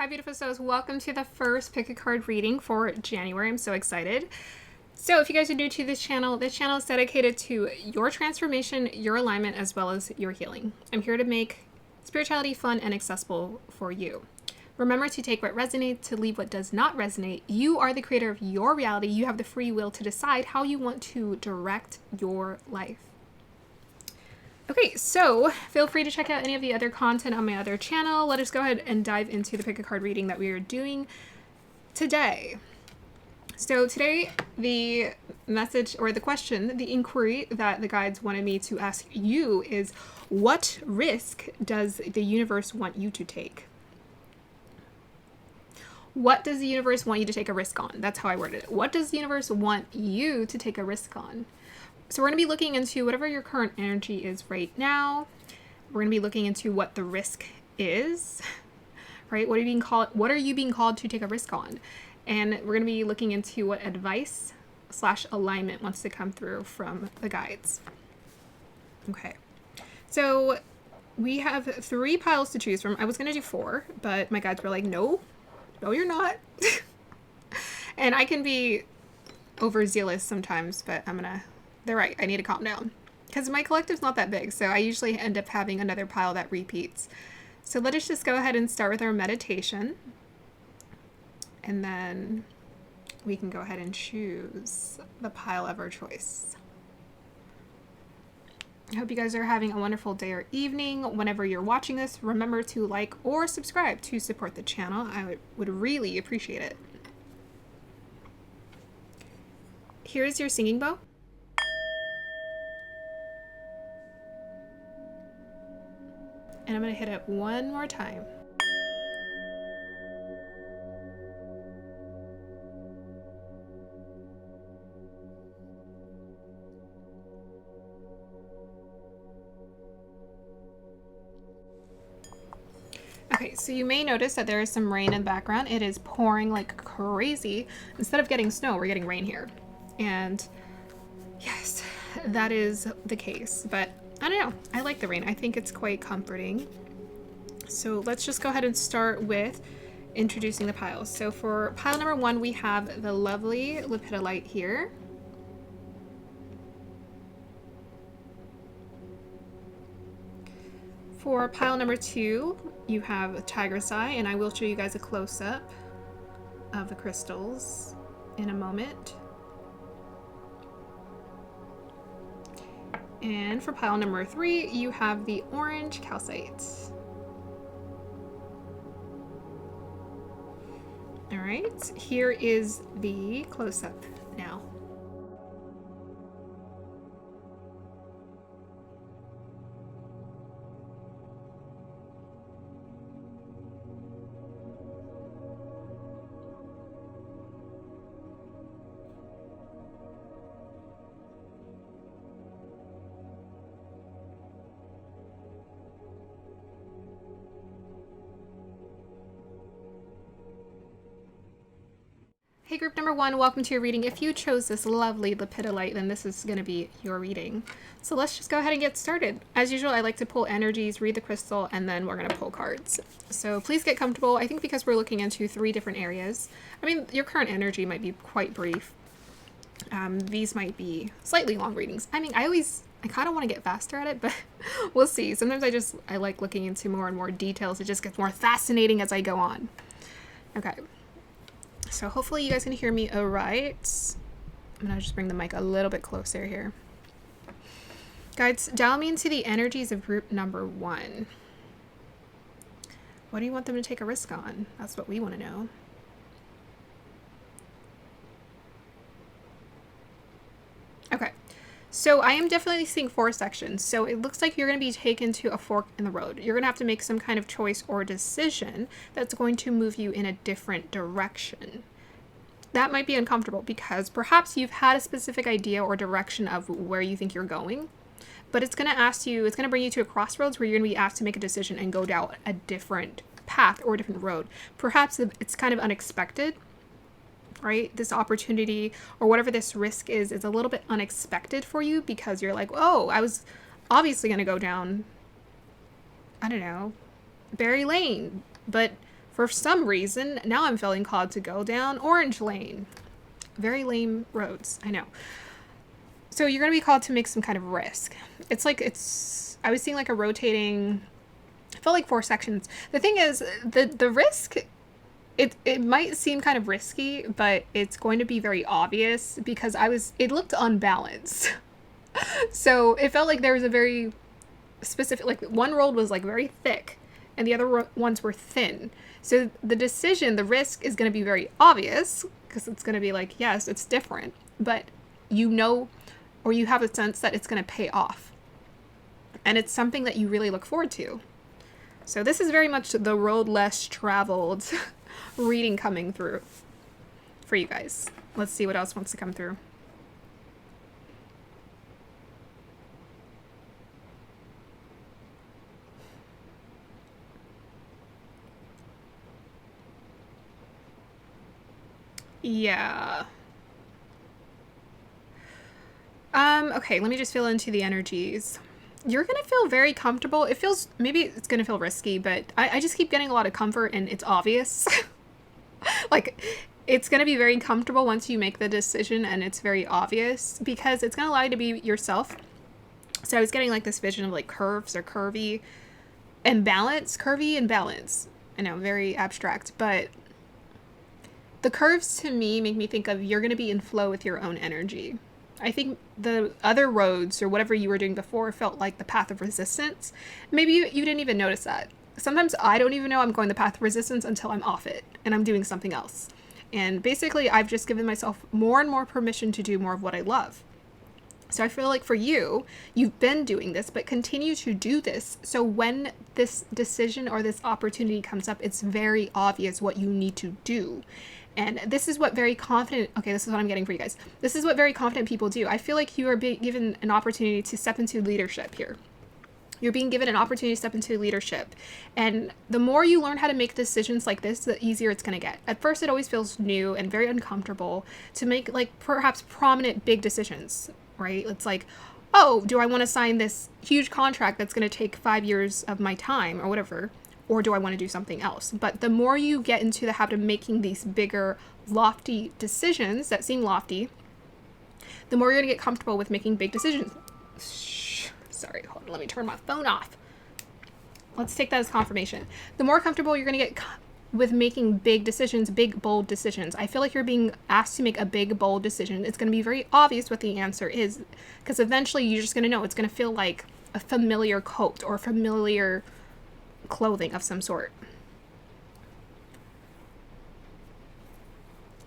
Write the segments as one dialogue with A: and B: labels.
A: Hi beautiful souls, welcome to the first pick a card reading for January. I'm so excited. So if you guys are new to this channel is dedicated to your transformation, your alignment, as well as your healing. I'm here to make spirituality fun and accessible for you. Remember to take what resonates, to leave what does not resonate. You are the creator of your reality. You have the free will to decide how you want to direct your life. Okay, so feel free to check out any of the other content on my other channel. Let us go ahead and dive into the pick a card reading that we are doing today. So today, the message or the question, the inquiry that the guides wanted me to ask you is, what risk does the universe want you to take? What does the universe want you to take a risk on? That's how I worded it. What does the universe want you to take a risk on? So we're going to be looking into whatever your current energy is right now. We're going to be looking into what the risk is, right? What are you being called to take a risk on? And we're going to be looking into what advice / alignment wants to come through from the guides. Okay. So we have 3 piles to choose from. I was going to do 4, but my guides were like, no, you're not. And I can be overzealous sometimes, but they're right. I need to calm down because my collective's not that big. So I usually end up having another pile that repeats. So let us just go ahead and start with our meditation. And then we can go ahead and choose the pile of our choice. I hope you guys are having a wonderful day or evening. Whenever you're watching this, remember to like or subscribe to support the channel. I would really appreciate it. Here's your singing bowl. And I'm going to hit it one more time. Okay, so you may notice that there is some rain in the background. It is pouring like crazy. Instead of getting snow, we're getting rain here. And yes, that is the case. But I don't know. I like the rain. I think it's quite comforting. So let's just go ahead and start with introducing the piles. So for pile number 1, we have the lovely lepidolite here. For pile number 2, you have tiger's eye, and I will show you guys a close-up of the crystals in a moment. And for pile number 3, you have the orange calcite. All right, here is the close-up now. Hey group number 1, welcome to your reading. If you chose this lovely lepidolite, then this is going to be your reading. So let's just go ahead and get started. As usual, I like to pull energies, read the crystal, and then we're going to pull cards. So please get comfortable. I think because we're looking into 3 different areas. I mean, your current energy might be quite brief. These might be slightly long readings. I mean, I kind of want to get faster at it, but we'll see. Sometimes I like looking into more and more details. It just gets more fascinating as I go on. Okay. So hopefully you guys can hear me all right. I'm going to just bring the mic a little bit closer here. Guides, dial me into the energies of group number 1. What do you want them to take a risk on? That's what we want to know. Okay. So I am definitely seeing 4 sections. So it looks like you're going to be taken to a fork in the road. You're going to have to make some kind of choice or decision that's going to move you in a different direction. That might be uncomfortable because perhaps you've had a specific idea or direction of where you think you're going, but it's going to bring you to a crossroads where you're going to be asked to make a decision and go down a different path or a different road. Perhaps it's kind of unexpected. Right? This opportunity or whatever this risk is a little bit unexpected for you because you're like, oh, I was obviously going to go down, I don't know, Berry Lane, but For some reason, now I'm feeling called to go down Orange Lane. Very lame roads, I know. So you're going to be called to make some kind of risk. I was seeing like a rotating, I felt like 4 sections. The thing is, the risk, it might seem kind of risky, but it's going to be very obvious because it looked unbalanced. So it felt like there was a very specific, like one road was like very thick and the other ones were thin. So the decision, the risk is going to be very obvious because it's going to be like, yes, it's different, but you know, or you have a sense that it's going to pay off. And it's something that you really look forward to. So this is very much the road less traveled reading coming through for you guys. Let's see what else wants to come through. Yeah. Okay, let me just feel into the energies. You're going to feel very comfortable. It feels, maybe it's going to feel risky, but I just keep getting a lot of comfort and it's obvious. Like, it's going to be very comfortable once you make the decision and it's very obvious because it's going to allow you to be yourself. So I was getting like this vision of like curves or curvy and balance, curvy and balance. I know, very abstract, but the curves to me make me think of you're going to be in flow with your own energy. I think the other roads or whatever you were doing before felt like the path of resistance. Maybe you didn't even notice that. Sometimes I don't even know I'm going the path of resistance until I'm off it and I'm doing something else. And basically, I've just given myself more and more permission to do more of what I love. So I feel like for you, you've been doing this, but continue to do this. So when this decision or this opportunity comes up, it's very obvious what you need to do. And this is what very confident, okay, this is what I'm getting for you guys. This is what very confident people do. I feel like you are being given an opportunity to step into leadership here. You're being given an opportunity to step into leadership. And the more you learn how to make decisions like this, the easier it's going to get. At first, it always feels new and very uncomfortable to make like perhaps prominent big decisions, right? It's like, oh, do I want to sign this huge contract that's going to take 5 years of my time or whatever? Or do I want to do something else? But the more you get into the habit of making these bigger, lofty decisions that seem lofty, the more you're going to get comfortable with making big decisions. Sorry, hold on, let me turn my phone off. Let's take that as confirmation. The more comfortable you're going to get with making big decisions, big, bold decisions. I feel like you're being asked to make a big, bold decision. It's going to be very obvious what the answer is because eventually you're just going to know. It's going to feel like a familiar coat or familiar clothing of some sort.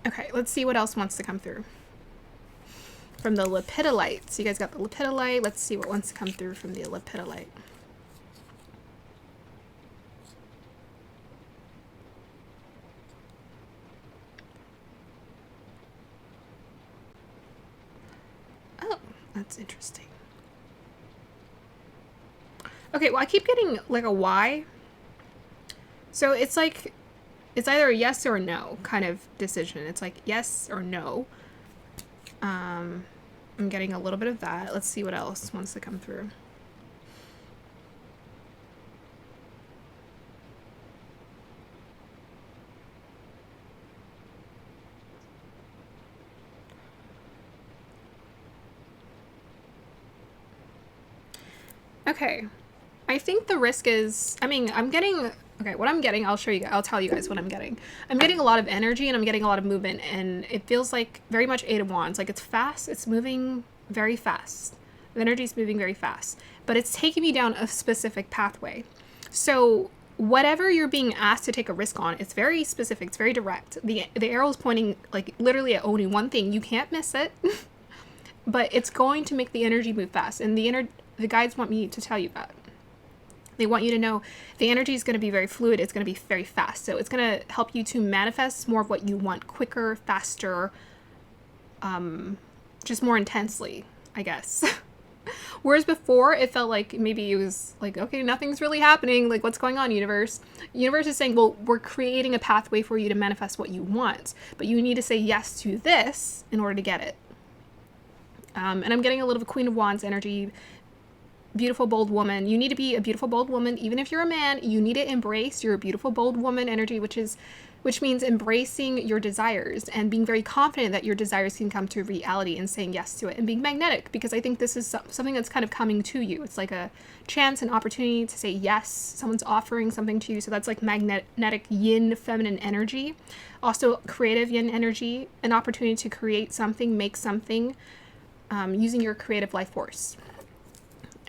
A: Okay, let's see what else wants to come through. From the lepidolite. So you guys got the lepidolite. Let's see what wants to come through from the lepidolite. Oh, that's interesting. Okay, well, I keep getting like a Y. So it's like, it's either a yes or a no kind of decision. It's like yes or no. I'm getting a little bit of that. Let's see what else wants to come through. Okay. I think the risk is, I mean, I'm getting, okay, what I'm getting, I'll tell you guys what I'm getting. I'm getting a lot of energy and I'm getting a lot of movement and it feels like very much Eight of Wands. Like it's fast, it's moving very fast. The energy is moving very fast, but it's taking me down a specific pathway. So whatever you're being asked to take a risk on, it's very specific, it's very direct. The arrow is pointing like literally at only one thing. You can't miss it, but it's going to make the energy move fast. And the guides want me to tell you that. They want you to know the energy is going to be very fluid. It's going to be very fast. So it's going to help you to manifest more of what you want quicker, faster, just more intensely, I guess. Whereas before, it felt like maybe it was like, okay, nothing's really happening. Like, what's going on, universe? Universe is saying, well, we're creating a pathway for you to manifest what you want. But you need to say yes to this in order to get it. And I'm getting a little Queen of Wands energy. beautiful, bold woman. You need to be a beautiful, bold woman. Even if you're a man, you need to embrace your beautiful, bold woman energy, which means embracing your desires and being very confident that your desires can come to reality and saying yes to it and being magnetic, because I think this is something that's kind of coming to you. It's like a chance, an opportunity to say yes. Someone's offering something to you. So that's like magnetic yin feminine energy. Also creative yin energy, an opportunity to create something, make something, using your creative life force.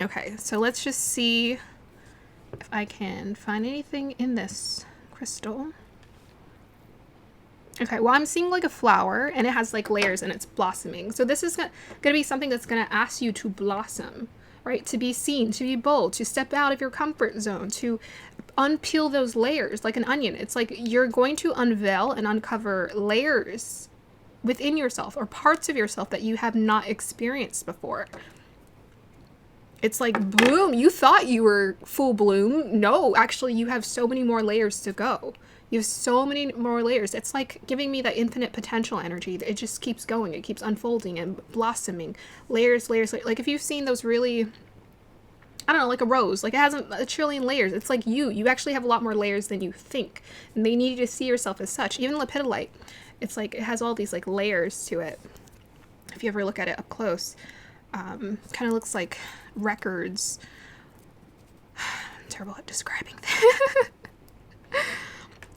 A: Okay, so let's just see if I can find anything in this crystal. Okay, well, I'm seeing like a flower and it has like layers and it's blossoming. So this is going to be something that's going to ask you to blossom, right? To be seen, to be bold, to step out of your comfort zone, to unpeel those layers like an onion. It's like you're going to unveil and uncover layers within yourself or parts of yourself that you have not experienced before. It's like, boom, you thought you were full bloom. No, actually, you have so many more layers to go. You have so many more layers. It's like giving me that infinite potential energy. It just keeps going. It keeps unfolding and blossoming. Layers, layers, layers. Like if you've seen those really, I don't know, like a rose. Like it has a trillion layers. It's like you actually have a lot more layers than you think. And they need you to see yourself as such. Even lepidolite, it's like it has all these like layers to it. If you ever look at it up close, kind of looks like records. I'm terrible at describing that.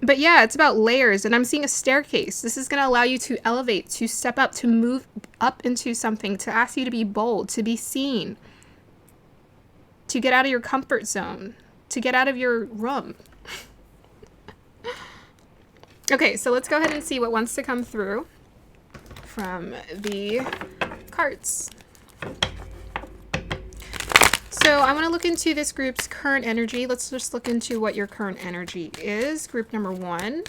A: But yeah, it's about layers, and I'm seeing a staircase. This is going to allow you to elevate, to step up, to move up into something, to ask you to be bold, to be seen, to get out of your comfort zone, to get out of your room. Okay, so let's go ahead and see what wants to come through from the cards. So I want to look into this group's current energy. Let's just look into what your current energy is. Group number 1.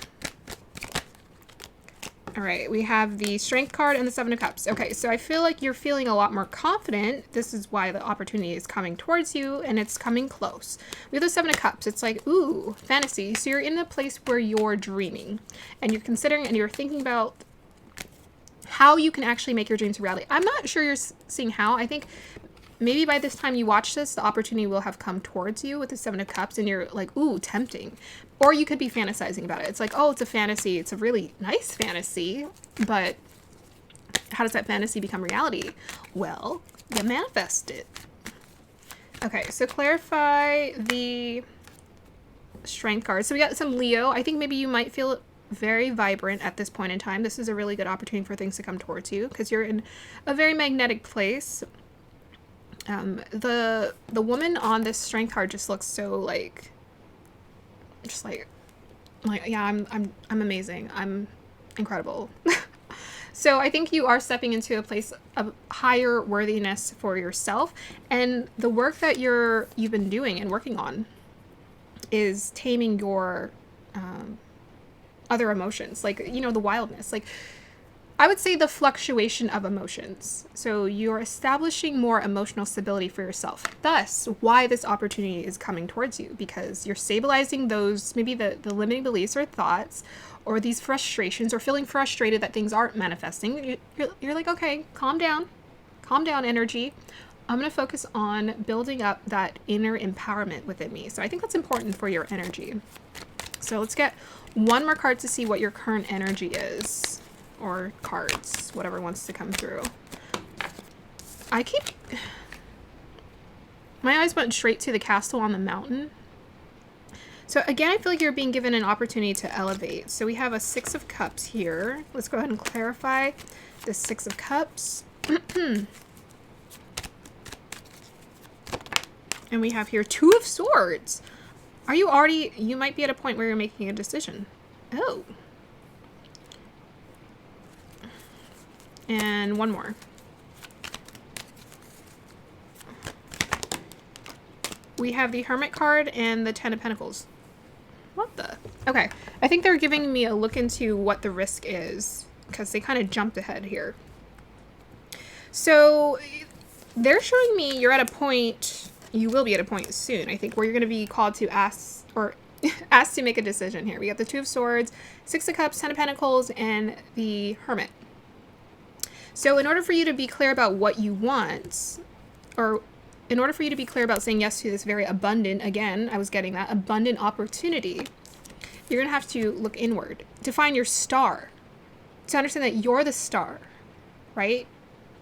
A: All right, we have the Strength card and the Seven of Cups. Okay, so I feel like you're feeling a lot more confident. This is why the opportunity is coming towards you, and it's coming close. We have the Seven of Cups. It's like, ooh, fantasy. So you're in a place where you're dreaming, and you're considering and you're thinking about how you can actually make your dreams a reality. I'm not sure you're seeing how. I think maybe by this time you watch this, the opportunity will have come towards you with the Seven of Cups, and you're like, ooh, tempting. Or you could be fantasizing about it. It's like, oh, it's a fantasy. It's a really nice fantasy, but how does that fantasy become reality? Well, you manifest it. Okay, so clarify the Strength card. So we got some Leo. I think maybe you might feel very vibrant at this point in time. This is a really good opportunity for things to come towards you because you're in a very magnetic place. The woman on this Strength card just looks so like yeah, I'm amazing. I'm incredible. So I think you are stepping into a place of higher worthiness for yourself, and the work that you've been doing and working on is taming your other emotions, like, you know, the wildness, like I would say the fluctuation of emotions. So you're establishing more emotional stability for yourself. Thus, why this opportunity is coming towards you, because you're stabilizing those, maybe the limiting beliefs or thoughts, or these frustrations, or feeling frustrated that things aren't manifesting. You're like, okay, calm down energy. I'm going to focus on building up that inner empowerment within me. So I think that's important for your energy. So let's get one more card to see what your current energy is. Or cards, whatever wants to come through. My eyes went straight to the castle on the mountain. So again, I feel like you're being given an opportunity to elevate. So we have a Six of Cups here. Let's go ahead and clarify the Six of Cups. And we have here Two of Swords. You might be at a point where you're making a decision. Oh. And one more. We have the Hermit card and the Ten of Pentacles. What the? Okay. I think they're giving me a look into what the risk is, because they kind of jumped ahead here. So they're showing me you're at a point, you will be at a point soon, I think, where you're going to be called to ask, or asked to make a decision here. We got the Two of Swords, Six of Cups, Ten of Pentacles, and the Hermit. So in order for you to be clear about what you want, or in order for you to be clear about saying yes to this very abundant, again, I was getting that abundant opportunity, you're going to have to look inward to find your star, to understand that you're the star, right?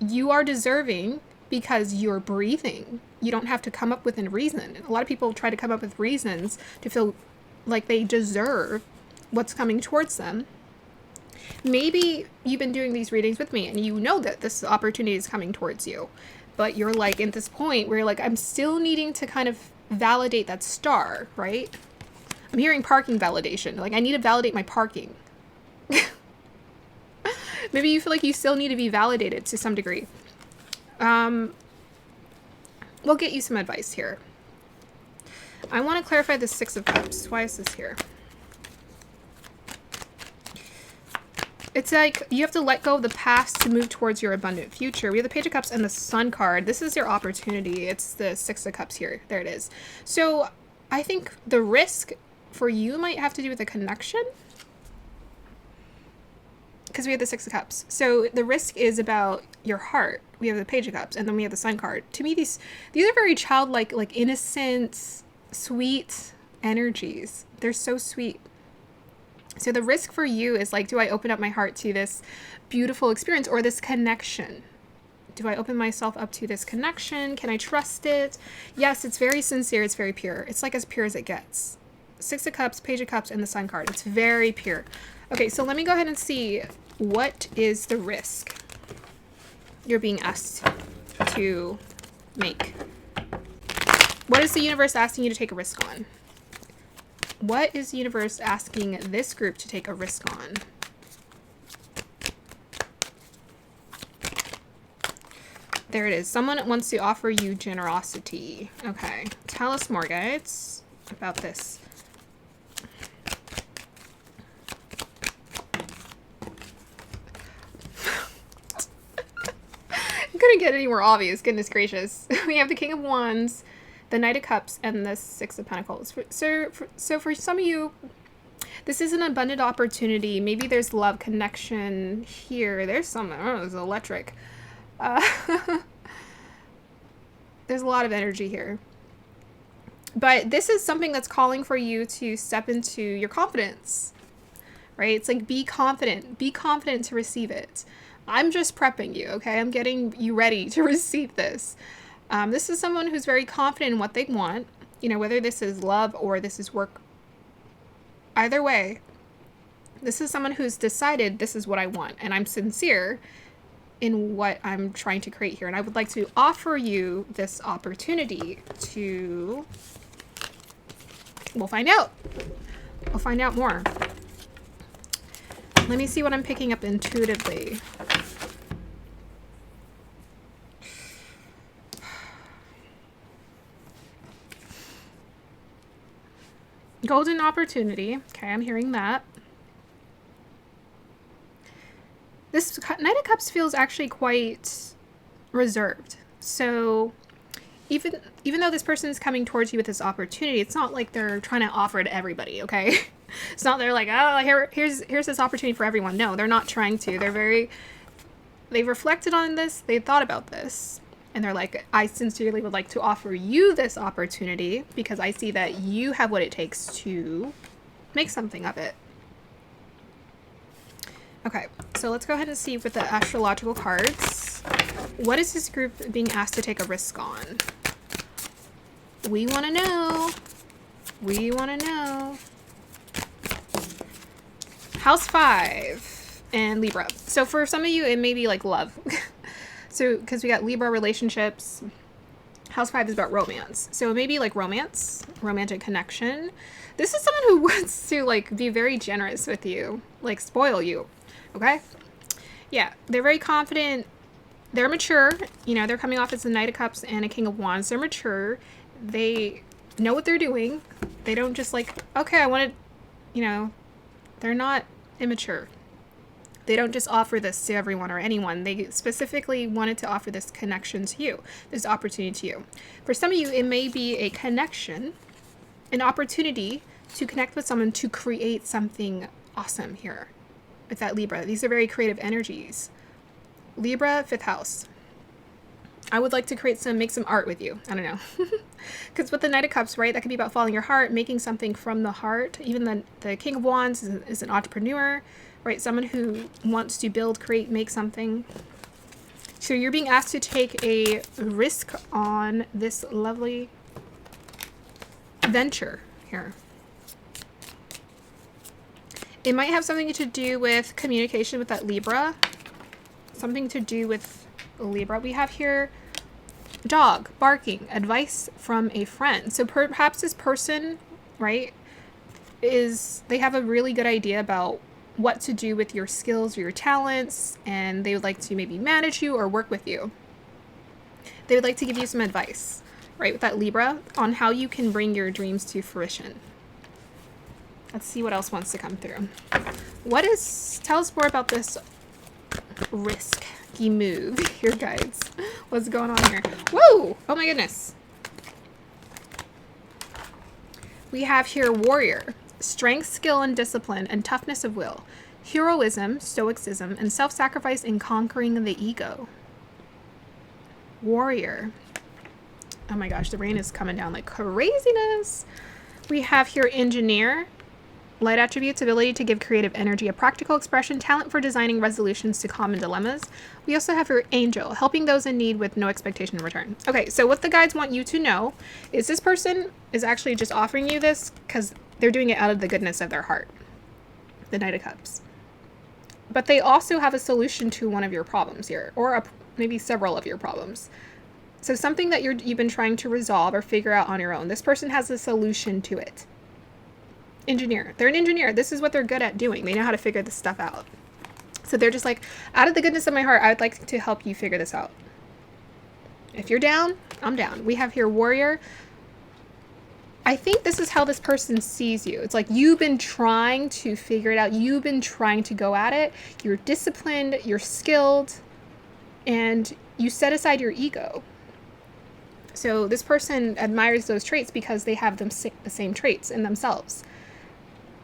A: You are deserving because you're breathing. You don't have to come up with a reason. A lot of people try to come up with reasons to feel like they deserve what's coming towards them. Maybe you've been doing these readings with me and you know that this opportunity is coming towards you, but you're like at this point where you're like, I'm still needing to kind of validate that star, right? I'm hearing parking validation. Like, I need to validate my parking. Maybe you feel like you still need to be validated to some degree. We'll get you some advice here. I want to clarify the Six of Cups. Why is this here? It's like you have to let go of the past to move towards your abundant future. We have the Page of Cups and the Sun card. This is your opportunity. It's the Six of Cups here. There it is. So I think the risk for you might have to do with a connection, because we have the Six of Cups. So the risk is about your heart. We have the Page of Cups, and then we have the Sun card. To me, these are very childlike, like innocent, sweet energies. They're so sweet. So the risk for you is like, do I open up my heart to this beautiful experience or this connection? Do I open myself up to this connection? Can I trust it? Yes, it's very sincere. It's very pure. It's like as pure as it gets. Six of Cups, Page of Cups, and the Sun card. It's very pure. Okay, so let me go ahead and see, what is the risk you're being asked to make? What is the universe asking you to take a risk on? What is the universe asking this group to take a risk on? There it is. Someone wants to offer you generosity. Okay. Tell us more, guys, about this. Couldn't get any more obvious. Goodness gracious. We have the King of Wands, the Knight of Cups, and the Six of Pentacles. So for some of you, this is an abundant opportunity. Maybe there's love, connection here. There's some, oh, there's electric. There's a lot of energy here. But this is something that's calling for you to step into your confidence, right? It's like, be confident. Be confident to receive it. I'm just prepping you, okay? I'm getting you ready to receive this. This is someone who's very confident in what they want, you know, whether this is love or this is work. Either way, this is someone who's decided this is what I want, and I'm sincere in what I'm trying to create here. And I would like to offer you this opportunity to, we'll find out. We'll find out more. Let me see what I'm picking up intuitively. Golden opportunity. Okay, I'm hearing that. This Knight of Cups feels actually quite reserved. So even though this person is coming towards you with this opportunity, it's not like they're trying to offer it to everybody, okay? It's not they're like, oh, here's this opportunity for everyone. No, they're not trying to. They've reflected on this, they've thought about this, and they're like, I sincerely would like to offer you this opportunity because I see that you have what it takes to make something of it. Okay, so let's go ahead and see with the astrological cards. What is this group being asked to take a risk on? We want to know. We want to know. House 5 and Libra. So for some of you, it may be like love. So, because we got Libra relationships. House 5 is about romance. So it may be like romance, romantic connection. This is someone who wants to like be very generous with you, like spoil you. Okay? Yeah, they're very confident. They're mature. You know, they're coming off as a Knight of Cups and a King of Wands. They're mature. They know what they're doing. They don't just like, okay, I want to, you know, they're not immature. They don't just offer this to everyone or anyone. They specifically wanted to offer this connection to you, this opportunity to you. For some of you, it may be a connection, an opportunity to connect with someone to create something awesome here with that Libra. These are very creative energies. Libra, 5th house. I would like to make some art with you. I don't know. Because with the Knight of Cups, right, that could be about following your heart, making something from the heart. Even the King of Wands is an entrepreneur, right? Someone who wants to build, create, make something. So you're being asked to take a risk on this lovely venture here. It might have something to do with communication with that Libra. Something to do with Libra. We have here dog barking, advice from a friend. So perhaps this person, right, they have a really good idea about what to do with your skills or your talents, and they would like to maybe manage you or work with you. They would like to give you some advice, right, with that Libra, on how you can bring your dreams to fruition. Let's see what else wants to come through. Tell us more about this risky move here, guys. What's going on here? Whoa! Oh my goodness. We have here warrior, strength, skill, and discipline, and toughness of will, heroism, stoicism, and self-sacrifice in conquering the ego. Warrior. Oh my gosh, the rain is coming down like craziness. We have here engineer, light attributes, ability to give creative energy a practical expression, talent for designing resolutions to common dilemmas. We also have your angel, helping those in need with no expectation in return. Okay, so what the guides want you to know is this person is actually just offering you this because they're doing it out of the goodness of their heart. The Knight of Cups. But they also have a solution to one of your problems here, or maybe several of your problems. So something that you've been trying to resolve or figure out on your own. This person has a solution to it. Engineer. They're an engineer. This is what they're good at doing. They know how to figure this stuff out. So they're just like, out of the goodness of my heart, I would like to help you figure this out. If you're down, I'm down. We have here warrior. I think this is how this person sees you. It's like you've been trying to figure it out. You've been trying to go at it. You're disciplined, you're skilled, and you set aside your ego. So this person admires those traits because they have the same traits in themselves.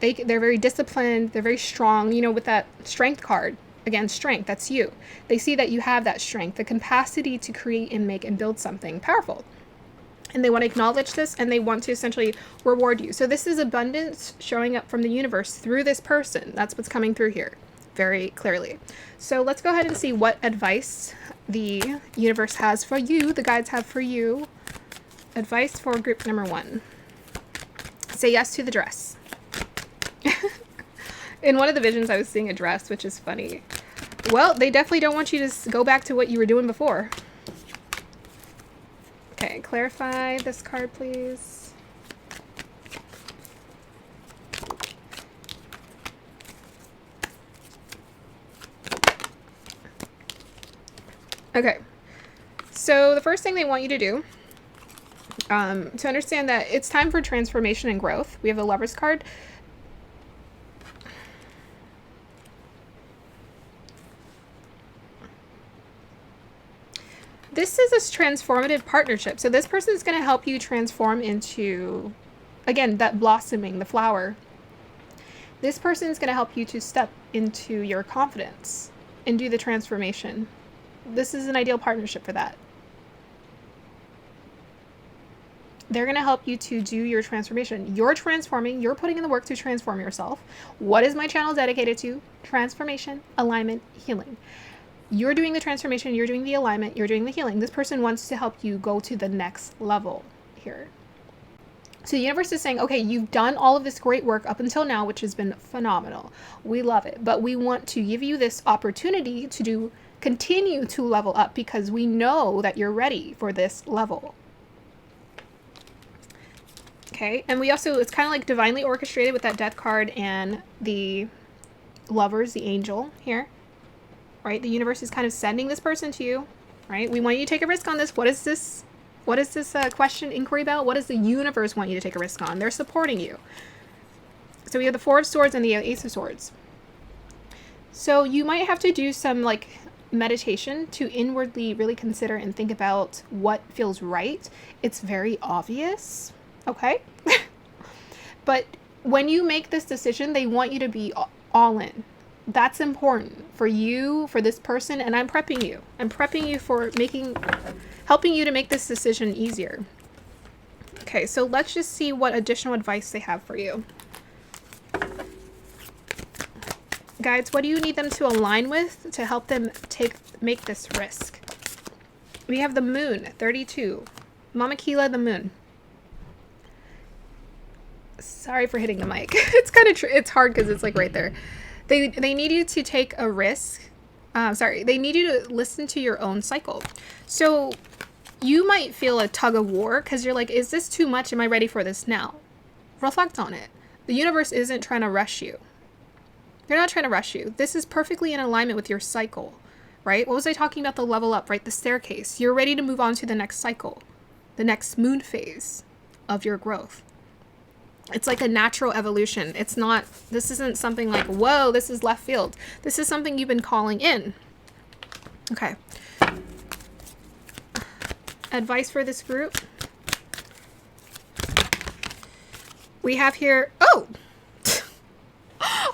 A: They're very disciplined. They're very strong. You know, with that strength card, again, strength, that's you. They see that you have that strength, the capacity to create and make and build something powerful. And they want to acknowledge this, and they want to essentially reward you. So this is abundance showing up from the universe through this person. That's what's coming through here very clearly. So let's go ahead and see what advice the universe has for you, the guides have for you. Advice for group number 1. Say yes to the dress. In one of the visions, I was seeing a dress, which is funny. Well, they definitely don't want you to go back to what you were doing before. Okay, clarify this card, please. Okay, so the first thing they want you to do, to understand that it's time for transformation and growth. We have the Lover's card. This is a transformative partnership. So this person is going to help you transform into, again, that blossoming, the flower. This person is going to help you to step into your confidence and do the transformation. This is an ideal partnership for that. They're going to help you to do your transformation. You're transforming. You're putting in the work to transform yourself. What is my channel dedicated to? Transformation, alignment, healing. You're doing the transformation, you're doing the alignment, you're doing the healing. This person wants to help you go to the next level here. So the universe is saying, okay, you've done all of this great work up until now, which has been phenomenal. We love it. But we want to give you this opportunity to continue to level up because we know that you're ready for this level. Okay, and we also, it's kind of like divinely orchestrated with that death card and the lovers, the angel here. Right? The universe is kind of sending this person to you, right? We want you to take a risk on this. What is this? What is this question, inquiry about? What does the universe want you to take a risk on? They're supporting you. So we have the Four of Swords and the Ace of Swords. So you might have to do some like meditation to inwardly really consider and think about what feels right. It's very obvious, okay? But when you make this decision, they want you to be all in. That's important for you, for this person, and I'm prepping you. I'm prepping you for helping you to make this decision easier. Okay, so let's just see what additional advice they have for you. Guides, what do you need them to align with to help them make this risk? We have the moon, 32. Mama Keela, the moon. Sorry for hitting the mic. It's kind of it's hard because it's like right there. They need you to take a risk. They need you to listen to your own cycle. So you might feel a tug of war because you're like, is this too much? Am I ready for this now? Reflect on it. The universe isn't trying to rush you. They're not trying to rush you. This is perfectly in alignment with your cycle, right? What was I talking about? The level up, right? The staircase. You're ready to move on to the next cycle, the next moon phase of your growth. It's like a natural evolution. This isn't something like, whoa, this is left field. This is something you've been calling in. Okay. Advice for this group. We have here, oh!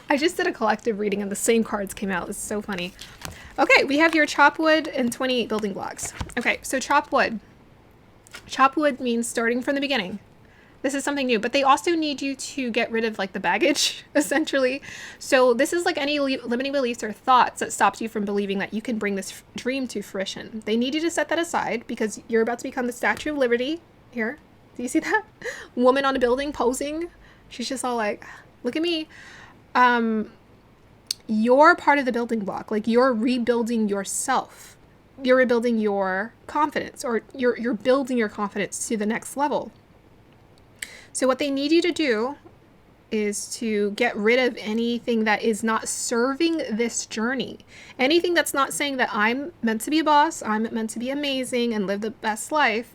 A: I just did a collective reading and the same cards came out. It's so funny. Okay, we have here chop wood and 28 building blocks. Okay, so chop wood. Chop wood means starting from the beginning. This is something new, but they also need you to get rid of like the baggage, essentially. So this is like any limiting beliefs or thoughts that stops you from believing that you can bring this dream to fruition. They need you to set that aside because you're about to become the Statue of Liberty. Here, do you see that? Woman on a building posing. She's just all like, look at me. You're part of the building block. Like you're rebuilding yourself. You're rebuilding your confidence, or you're building your confidence to the next level. So what they need you to do is to get rid of anything that is not serving this journey. Anything that's not saying that I'm meant to be a boss, I'm meant to be amazing and live the best life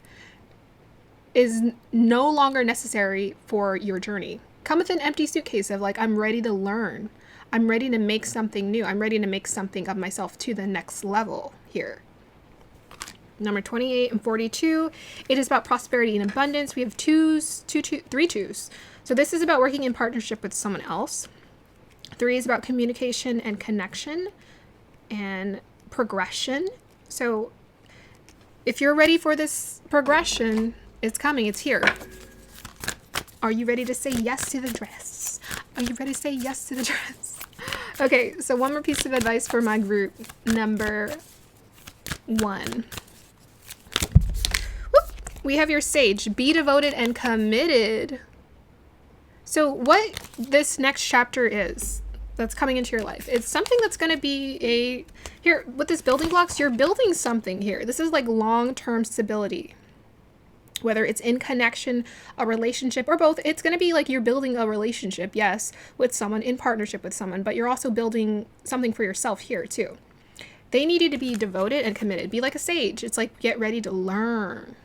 A: is no longer necessary for your journey. Come with an empty suitcase of like, I'm ready to learn. I'm ready to make something new. I'm ready to make something of myself to the next level here. Number 28 and 42, it is about prosperity and abundance. We have three twos. So this is about working in partnership with someone else. 3 is about communication and connection and progression. So if you're ready for this progression, it's coming, it's here. Are you ready to say yes to the dress? Are you ready to say yes to the dress? Okay, so one more piece of advice for my group, number 1. We have your sage, be devoted and committed. So what this next chapter is that's coming into your life, it's something that's going to be here with this building blocks, you're building something here. This is like long-term stability, whether it's in connection, a relationship, or both. It's going to be like you're building a relationship, yes, with someone, in partnership with someone, but you're also building something for yourself here too. They need you to be devoted and committed. Be like a sage. It's like, get ready to learn.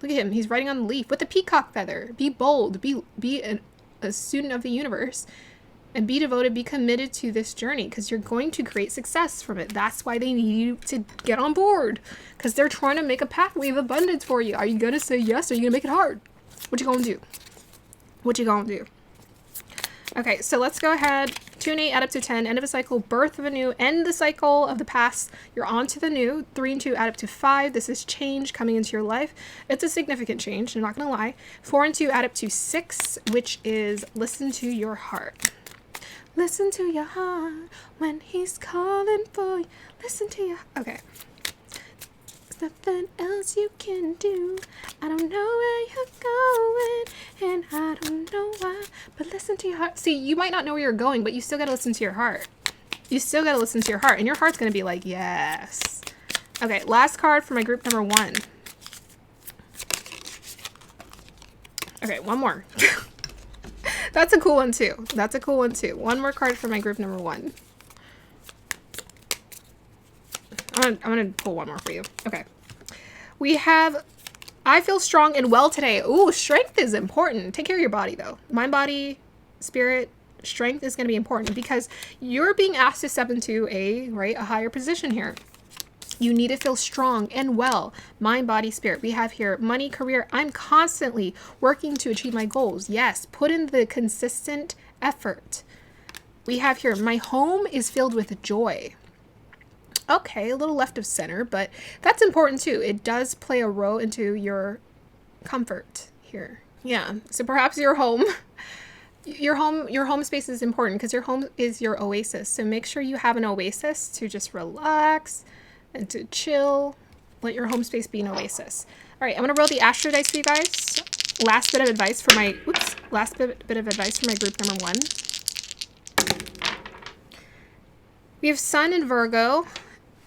A: Look at him. He's riding on the leaf with a peacock feather. Be bold. Be a student of the universe. And be devoted. Be committed to this journey because you're going to create success from it. That's why they need you to get on board because they're trying to make a pathway of abundance for you. Are you going to say yes or are you going to make it hard? What you going to do? What you going to do? Okay, so let's go ahead. 2 and 8 add up to 10. End of a cycle, birth of a new. End the cycle of the past. You're on to the new. 3 and 2 add up to 5. This is change coming into your life. It's a significant change, I'm not going to lie. 4 and 2 add up to 6, which is listen to your heart. Listen to your heart when he's calling for you. Listen to your... Okay. There's nothing else you can do. I don't know where you're going, and I don't know why, but listen to your heart. See, you might not know where you're going, but you still got to listen to your heart. You still got to listen to your heart, and your heart's going to be like, yes. Okay, last card for my group number 1. Okay, one more. That's a cool one too. That's a cool one too. One more card for my group number 1. I'm gonna pull one more for you. Okay. We have, I feel strong and well today. Ooh, strength is important. Take care of your body though. Mind, body, spirit, strength is gonna be important because you're being asked to step into a higher position here. You need to feel strong and well. Mind, body, spirit. We have here money, career. I'm constantly working to achieve my goals. Yes, put in the consistent effort. we have here, my home is filled with joy. Okay, a little left of center, but that's important too. It does play a role into your comfort here. Yeah, so perhaps your home space is important because your home is your oasis. So make sure you have an oasis to just relax and to chill. Let your home space be an oasis. All right, I'm gonna roll the astro dice for you guys. Last bit of advice for my group number 1. We have Sun and Virgo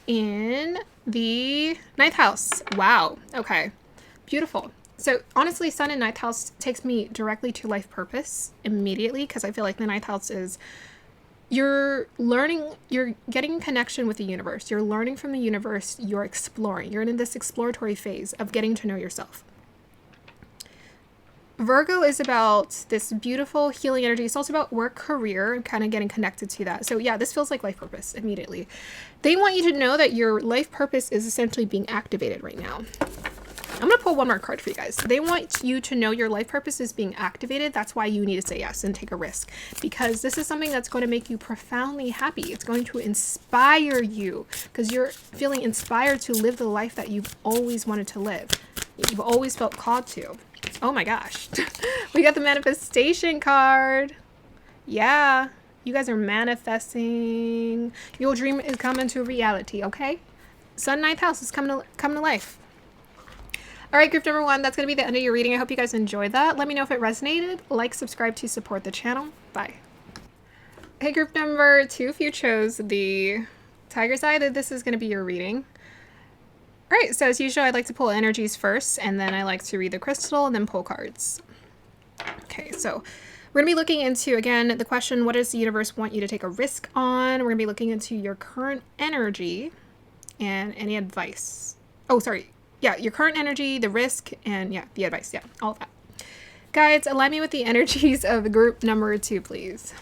A: in the 9th house. Wow. Okay. Beautiful. So honestly, Sun in 9th house takes me directly to life purpose immediately, because I feel like the 9th house is you're learning, you're getting connection with the universe. You're learning from the universe. You're exploring. You're in this exploratory phase of getting to know yourself. Virgo is about this beautiful healing energy. It's also about work, career, and kind of getting connected to that. So yeah, this feels like life purpose immediately. They want you to know that your life purpose is essentially being activated right now. I'm going to pull one more card for you guys. They want you to know your life purpose is being activated. That's why you need to say yes and take a risk, because this is something that's going to make you profoundly happy. It's going to inspire you because you're feeling inspired to live the life that you've always wanted to live. You've always felt called to. Oh my gosh. We got the manifestation card. Yeah. You guys are manifesting. Your dream is coming to reality, okay? Sun 9th house is coming to life. All right, group number 1, that's going to be the end of your reading. I hope you guys enjoyed that. Let me know if it resonated. Like, subscribe to support the channel. Bye. Hey, group number 2, if you chose the tiger's eye, this is going to be your reading. All right, so as usual, I'd like to pull energies first, and then I like to read the crystal and then pull cards. Okay, so we're going to be looking into, again, the question, what does the universe want you to take a risk on? We're going to be looking into your current energy and any advice. Oh, sorry. Yeah, your current energy, the risk, and yeah, the advice. Yeah, all of that. Guides, align me with the energies of group number 2, please.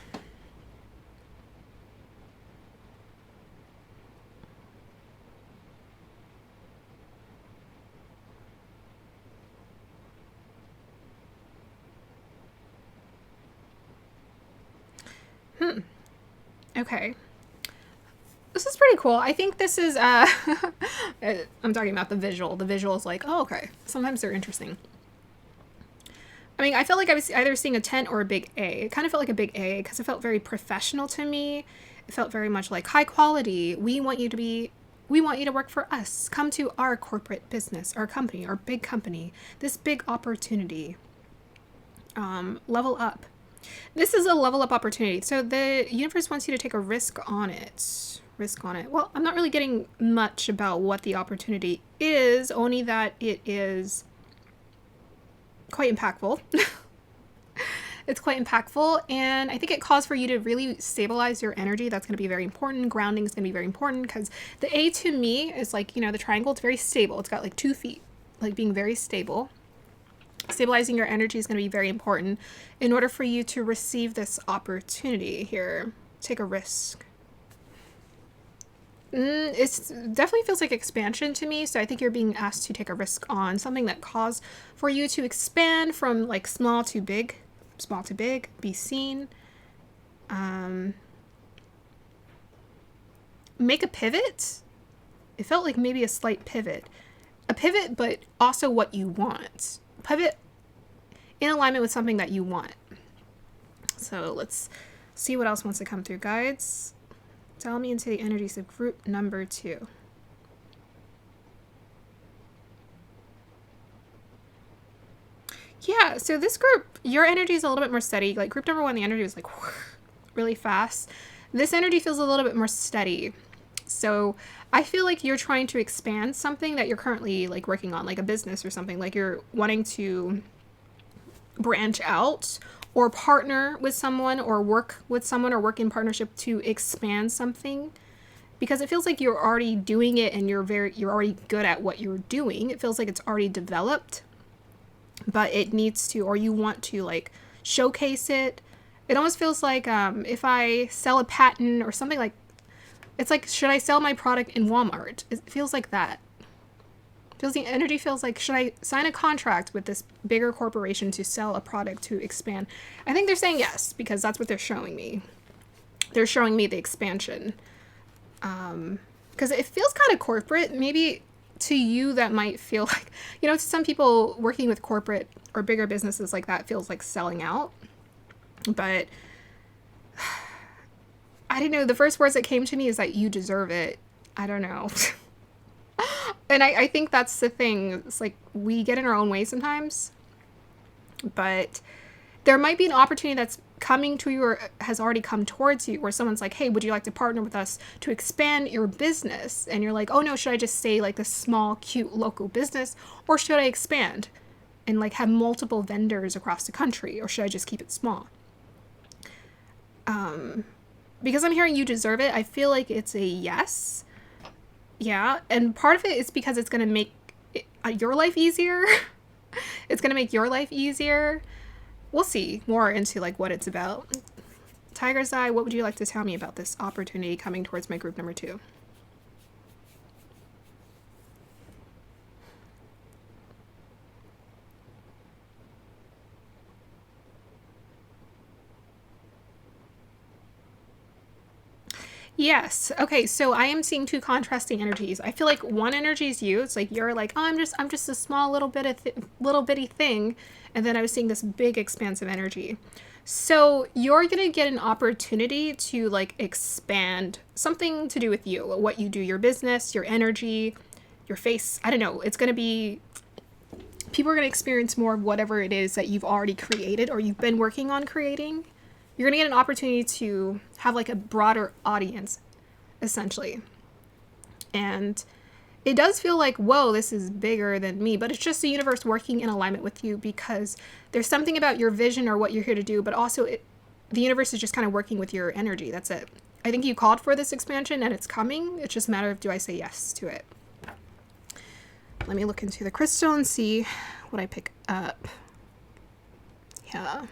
A: Okay. This is pretty cool. I think this is, I'm talking about the visual. The visual is like, oh, okay. Sometimes they're interesting. I mean, I felt like I was either seeing a 10 or a big A. It kind of felt like a big A because it felt very professional to me. It felt very much like high quality. We want you to work for us. Come to our corporate business, our company, our big company, this big opportunity. Level up. This is a level up opportunity. So the universe wants you to take a risk on it. Well, I'm not really getting much about what the opportunity is, only that it is quite impactful. It's quite impactful, and I think it calls for you to really stabilize your energy. That's going to be very important. Grounding is going to be very important because the A to me is like, you know, the triangle. It's very stable. It's got like 2 feet, like being very stable. Stabilizing your energy is going to be very important in order for you to receive this opportunity here. Take a risk. It definitely feels like expansion to me. So I think you're being asked to take a risk on something that calls for you to expand from like small to big, be seen. Make a pivot. It felt like maybe a slight pivot. A pivot, but also what you want. Pivot in alignment with something that you want. So let's see what else wants to come through, guides. Tell me into the energies of group number 2. Yeah, so this group, your energy is a little bit more steady. Like group number 1, the energy was like really fast. This energy feels a little bit more steady. So I feel like you're trying to expand something that you're currently like working on, like a business or something. Like you're wanting to branch out or partner with someone or work with someone or work in partnership to expand something, because it feels like you're already doing it and you're already good at what you're doing. It feels like it's already developed, but it needs to, or you want to like showcase it. It almost feels like if I sell a patent or something, like it's like, should I sell my product in Walmart? It feels like that. The energy feels like, should I sign a contract with this bigger corporation to sell a product to expand? I think they're saying yes, because that's what they're showing me. they're showing me the expansion. Because it feels kind of corporate. Maybe to you that might feel like, to some people working with corporate or bigger businesses like that feels like selling out. But I don't know. The first words that came to me is that you deserve it. I don't know. And I think that's the thing. It's like we get in our own way sometimes. But there might be an opportunity that's coming to you or has already come towards you where someone's like, hey, would you like to partner with us to expand your business? And you're like, oh no, should I just stay like this small, cute local business, or should I expand and like have multiple vendors across the country, or should I just keep it small? Because I'm hearing you deserve it, I feel like it's a yes. Yeah. And part of it is because it's going to make your life easier. It's going to make your life easier. We'll see more into like what it's about. Tiger's Eye, what would you like to tell me about this opportunity coming towards my group number 2? Yes. Okay. So I am seeing 2 contrasting energies. I feel like one energy is you. It's like you're like, oh, I'm just a small little bitty thing, and then I was seeing this big expansive energy. So you're gonna get an opportunity to like expand something to do with you, what you do, your business, your energy, your face. I don't know. It's gonna be, people are gonna experience more of whatever it is that you've already created or you've been working on creating. You're going to get an opportunity to have like a broader audience, essentially. And it does feel like, whoa, this is bigger than me, but it's just the universe working in alignment with you because there's something about your vision or what you're here to do, but also the universe is just kind of working with your energy. That's it. I think you called for this expansion and it's coming. It's just a matter of, do I say yes to it? Let me look into the crystal and see what I pick up. Yeah.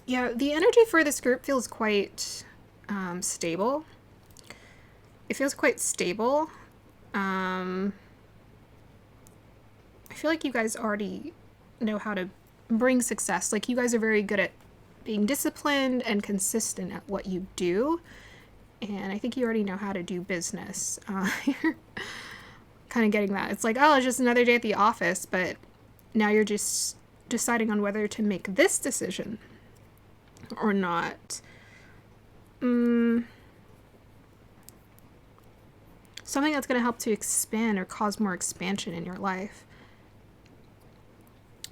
A: Yeah, the energy for this group feels quite stable. It feels quite stable. I feel like you guys already know how to bring success. Like you guys are very good at being disciplined and consistent at what you do. And I think you already know how to do business. You're kind of getting that. It's like, oh, it's just another day at the office, but now you're just deciding on whether to make this decision or not. Something that's going to help to expand or cause more expansion in your life.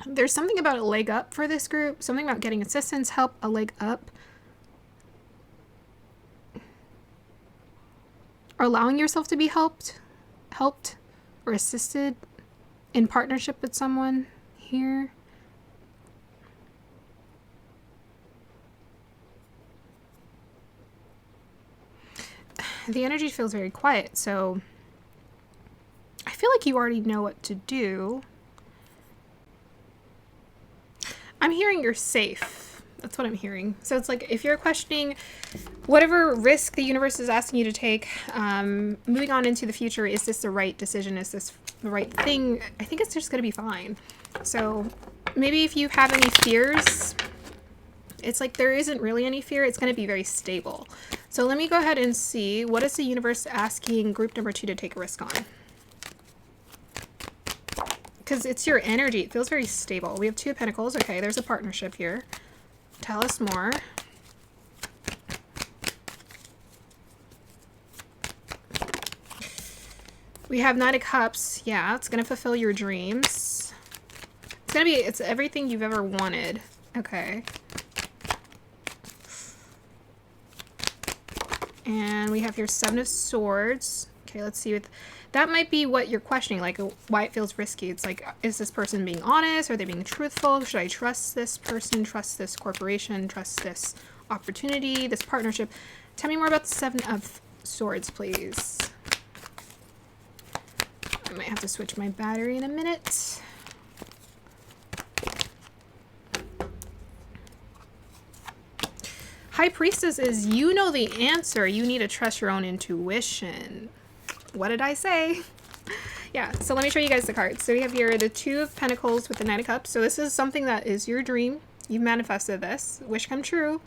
A: There's something about a leg up for this group. Something about getting assistance, help, a leg up. Or allowing yourself to be helped or assisted in partnership with someone here. The energy feels very quiet, so I feel like you already know what to do. I'm hearing you're safe. That's what I'm hearing. So it's like if you're questioning whatever risk the universe is asking you to take, moving on into the future, is this the right decision? Is this the right thing? I think it's just going to be fine. So maybe if you have any fears, it's like there isn't really any fear. It's going to be very stable. So let me go ahead and see, what is the universe asking group number 2 to take a risk on? Because it's your energy. It feels very stable. We have 2 of Pentacles. Okay, there's a partnership here. Tell us more. We have Knight of Cups. Yeah, it's going to fulfill your dreams. It's everything you've ever wanted. Okay. And we have here 7 of Swords. Okay, let's see. That might be what you're questioning, like why it feels risky. It's like, is this person being honest? Are they being truthful? Should I trust this person, trust this corporation, trust this opportunity, this partnership? Tell me more about the 7 of Swords, please. I might have to switch my battery in a minute. High Priestess is, you know the answer. You need to trust your own intuition. What did I say? Yeah, so let me show you guys the cards. So we have here the Two of Pentacles with the Knight of Cups. So this is something that is your dream. You've manifested this. Wish come true.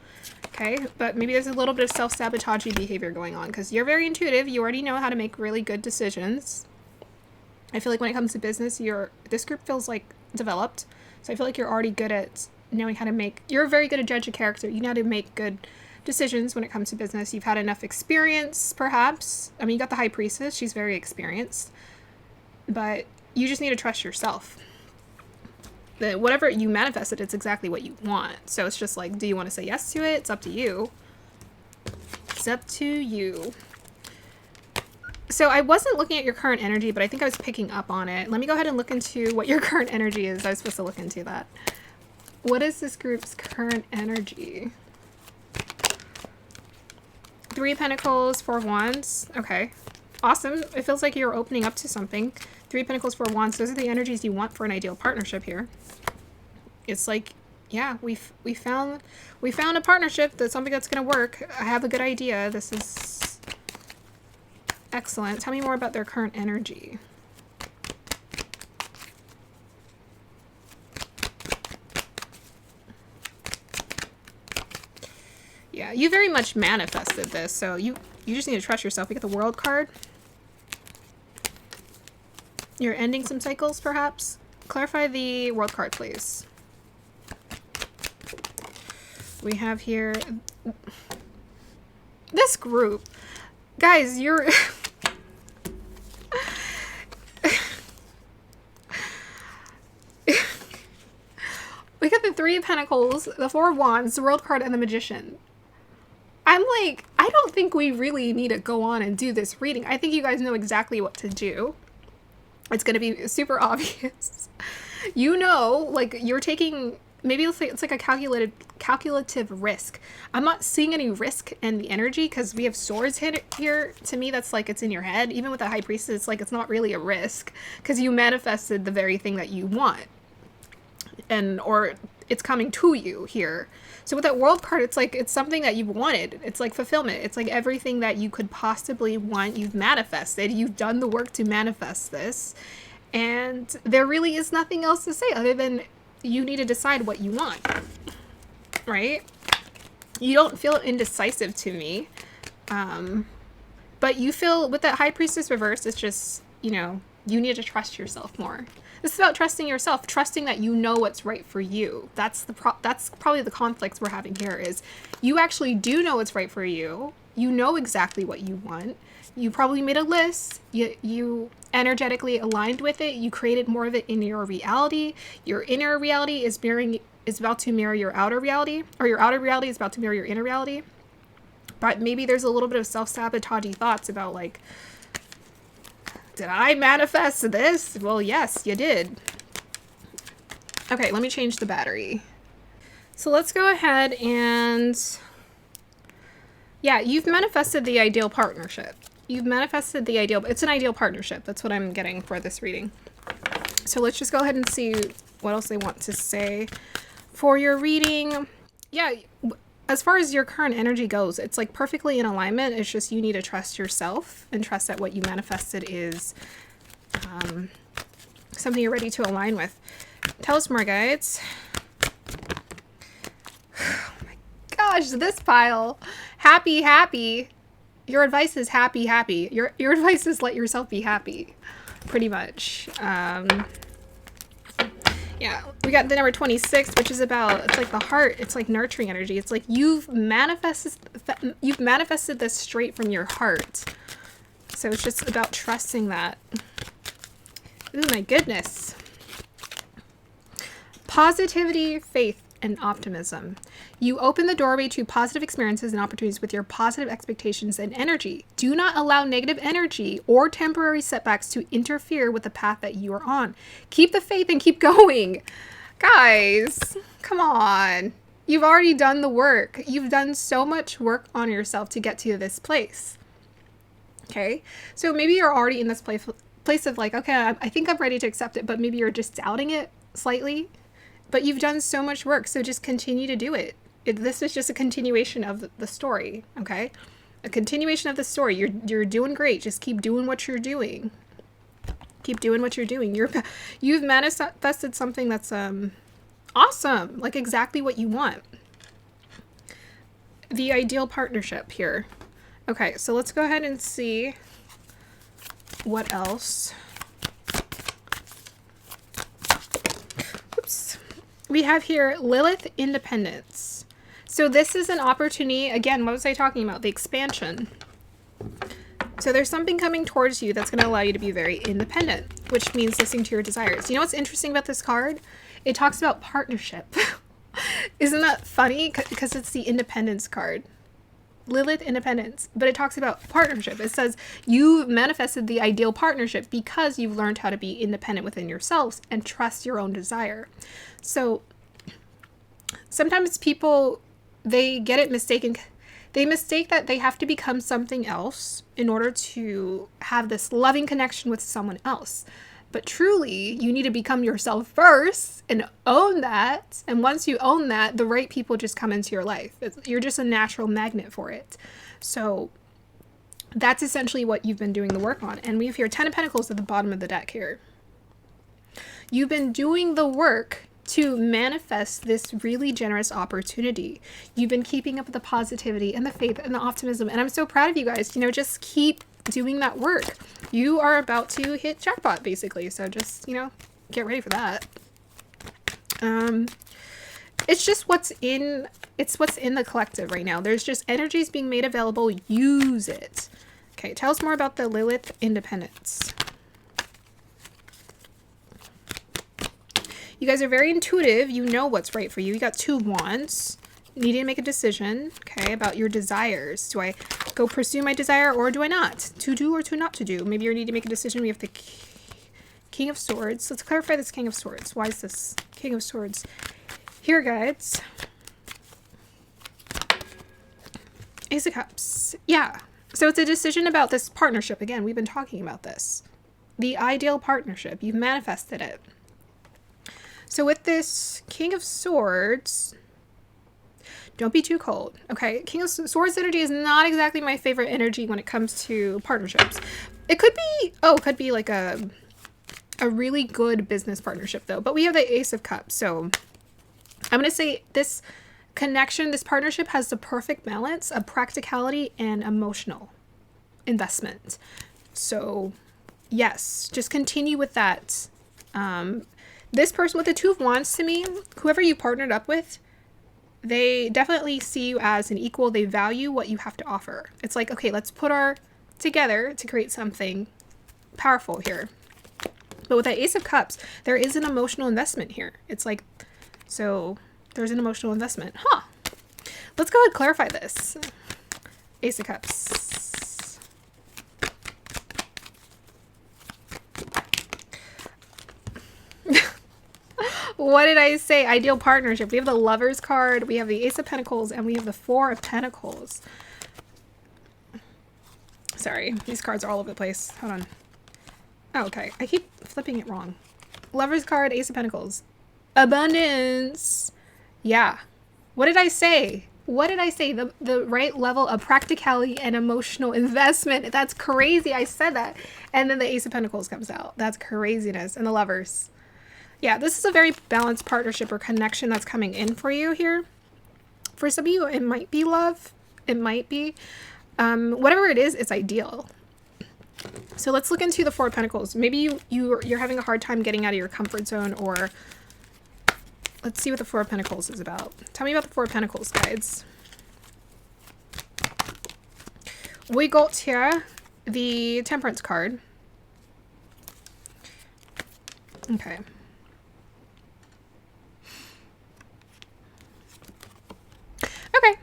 A: Okay, but maybe there's a little bit of self-sabotaging behavior going on because you're very intuitive. You already know how to make really good decisions. I feel like when it comes to business, this group feels like developed. So I feel like you're already good at knowing how to you're very good at judge a character. You know how to make good decisions when it comes to business. You've had enough experience, perhaps. I mean, you got the High Priestess. She's very experienced. But you just need to trust yourself. That whatever you manifested, it's exactly what you want. So it's just like, do you want to say yes to it? It's up to you. It's up to you. So I wasn't looking at your current energy, but I think I was picking up on it. Let me go ahead and look into what your current energy is. I was supposed to look into that. What is this group's current energy? Three of Pentacles, Four of Wands. Okay. Awesome. It feels like you're opening up to something. Three of Pentacles, Four of Wands. Those are the energies you want for an ideal partnership here. It's like, yeah, we found a partnership. That's something that's going to work. I have a good idea. This is excellent. Tell me more about their current energy. Yeah, you very much manifested this, so you just need to trust yourself. We get the World card. You're ending some cycles, perhaps? Clarify the World card, please. We have here... This group. Guys, you're... We got the Three of Pentacles, the Four of Wands, the World card, and the Magician. I'm like, I don't think we really need to go on and do this reading. I think you guys know exactly what to do. It's going to be super obvious. You know, like, you're taking, maybe it's like a calculative risk. I'm not seeing any risk in the energy because we have swords here. To me, that's like it's in your head. Even with the High Priestess, it's like it's not really a risk because you manifested the very thing that you want. Or it's coming to you here. So with that World card, it's like it's something that you've wanted. It's like fulfillment. It's like everything that you could possibly want, you've manifested. You've done the work to manifest this. And there really is nothing else to say other than you need to decide what you want. Right? You don't feel indecisive to me. But you feel with that High Priestess reverse, it's just, you know, you need to trust yourself more. This is about trusting yourself, trusting that you know what's right for you. That's probably the conflicts we're having here is you actually do know what's right for you. You know exactly what you want. You probably made a list. You energetically aligned with it. You created more of it in your reality. Your inner reality is about to mirror your outer reality, or your outer reality is about to mirror your inner reality. But maybe there's a little bit of self-sabotaging thoughts about like, did I manifest this? Well, yes, you did. Okay, let me change the battery. So let's go ahead and... Yeah, you've manifested the ideal partnership. You've manifested the ideal... It's an ideal partnership. That's what I'm getting for this reading. So let's just go ahead and see what else they want to say for your reading. Yeah, as far as your current energy goes, it's like perfectly in alignment. It's just you need to trust yourself and trust that what you manifested is something you're ready to align with. Tell us more, guides. Oh my gosh, this pile. Happy, happy. Your advice is happy, happy. Your advice is let yourself be happy, pretty much. Yeah, we got the number 26, which is about, it's like the heart. It's like nurturing energy. It's like you've manifested this straight from your heart. So it's just about trusting that. Oh my goodness. Positivity, faith, and optimism. You open the doorway to positive experiences and opportunities with your positive expectations and energy. Do not allow negative energy or temporary setbacks to interfere with the path that you are on. Keep the faith and keep going. Guys, come on. You've already done the work. You've done so much work on yourself to get to this place. Okay? So maybe you're already in this place of like, okay, I think I'm ready to accept it, but maybe you're just doubting it slightly. But you've done so much work, so just continue to do it. This is just a continuation of the story, okay? A continuation of the story. You're doing great. Just keep doing what you're doing. Keep doing what you're doing. You've manifested something that's awesome, like exactly what you want. The ideal partnership here. Okay, so let's go ahead and see what else. Oops. We have here Lilith independence. So this is an opportunity, again, what was I talking about? The expansion. So there's something coming towards you that's going to allow you to be very independent, which means listening to your desires. You know what's interesting about this card? It talks about partnership. Isn't that funny? Because it's the independence card. Lilith independence. But it talks about partnership. It says you've manifested the ideal partnership because you've learned how to be independent within yourselves and trust your own desire. So sometimes people, they get it mistaken. They mistake that they have to become something else in order to have this loving connection with someone else. But truly, you need to become yourself first and own that. And once you own that, the right people just come into your life. You're just a natural magnet for it. So that's essentially what you've been doing the work on. And we have here 10 of Pentacles at the bottom of the deck here. You've been doing the work to manifest this really generous opportunity. You've been keeping up with the positivity and the faith and the optimism. And I'm so proud of you guys. You know, just keep doing that work. You are about to hit jackpot, basically. So just, you know, get ready for that. It's just what's in the collective right now. There's just energies being made available. Use it. Okay, tell us more about the Lilith independence. You guys are very intuitive. You know what's right for you. You got 2 wands. You need to make a decision, okay, about your desires. Do I go pursue my desire or do I not? To do or to not to do? Maybe you need to make a decision. We have the King of Swords. Let's clarify this King of Swords. Why is this King of Swords here, guys? Ace of Cups. Yeah. So it's a decision about this partnership. Again, we've been talking about this. The ideal partnership. You've manifested it. So with this King of Swords, don't be too cold, okay? King of Swords energy is not exactly my favorite energy when it comes to partnerships. It could be like a really good business partnership though. But we have the Ace of Cups. So I'm going to say this connection, this partnership has the perfect balance of practicality and emotional investment. So yes, just continue with that. This person with the 2 of Wands, to me, whoever you partnered up with, they definitely see you as an equal. They value what you have to offer. It's like, okay, let's put our together to create something powerful here. But with that Ace of Cups, there is an emotional investment here. It's like, so there's an emotional investment. Huh. Let's go ahead and clarify this. Ace of Cups. What did I say? Ideal partnership. We have the Lovers card, we have the Ace of Pentacles, and we have the 4 of Pentacles. Sorry, these cards are all over the place. Hold on. Oh, okay. I keep flipping it wrong. Lovers card, Ace of Pentacles. Abundance. Yeah. What did I say? What did I say? The right level of practicality and emotional investment. That's crazy. I said that. And then the Ace of Pentacles comes out. That's craziness. And the Lovers. Yeah, this is a very balanced partnership or connection that's coming in for you here. For some of you, it might be love. It might be. Whatever it is, it's ideal. So let's look into the 4 of Pentacles. Maybe you're having a hard time getting out of your comfort zone, or let's see what the 4 of Pentacles is about. Tell me about the 4 of Pentacles, guys. We got here the Temperance card. Okay. Okay.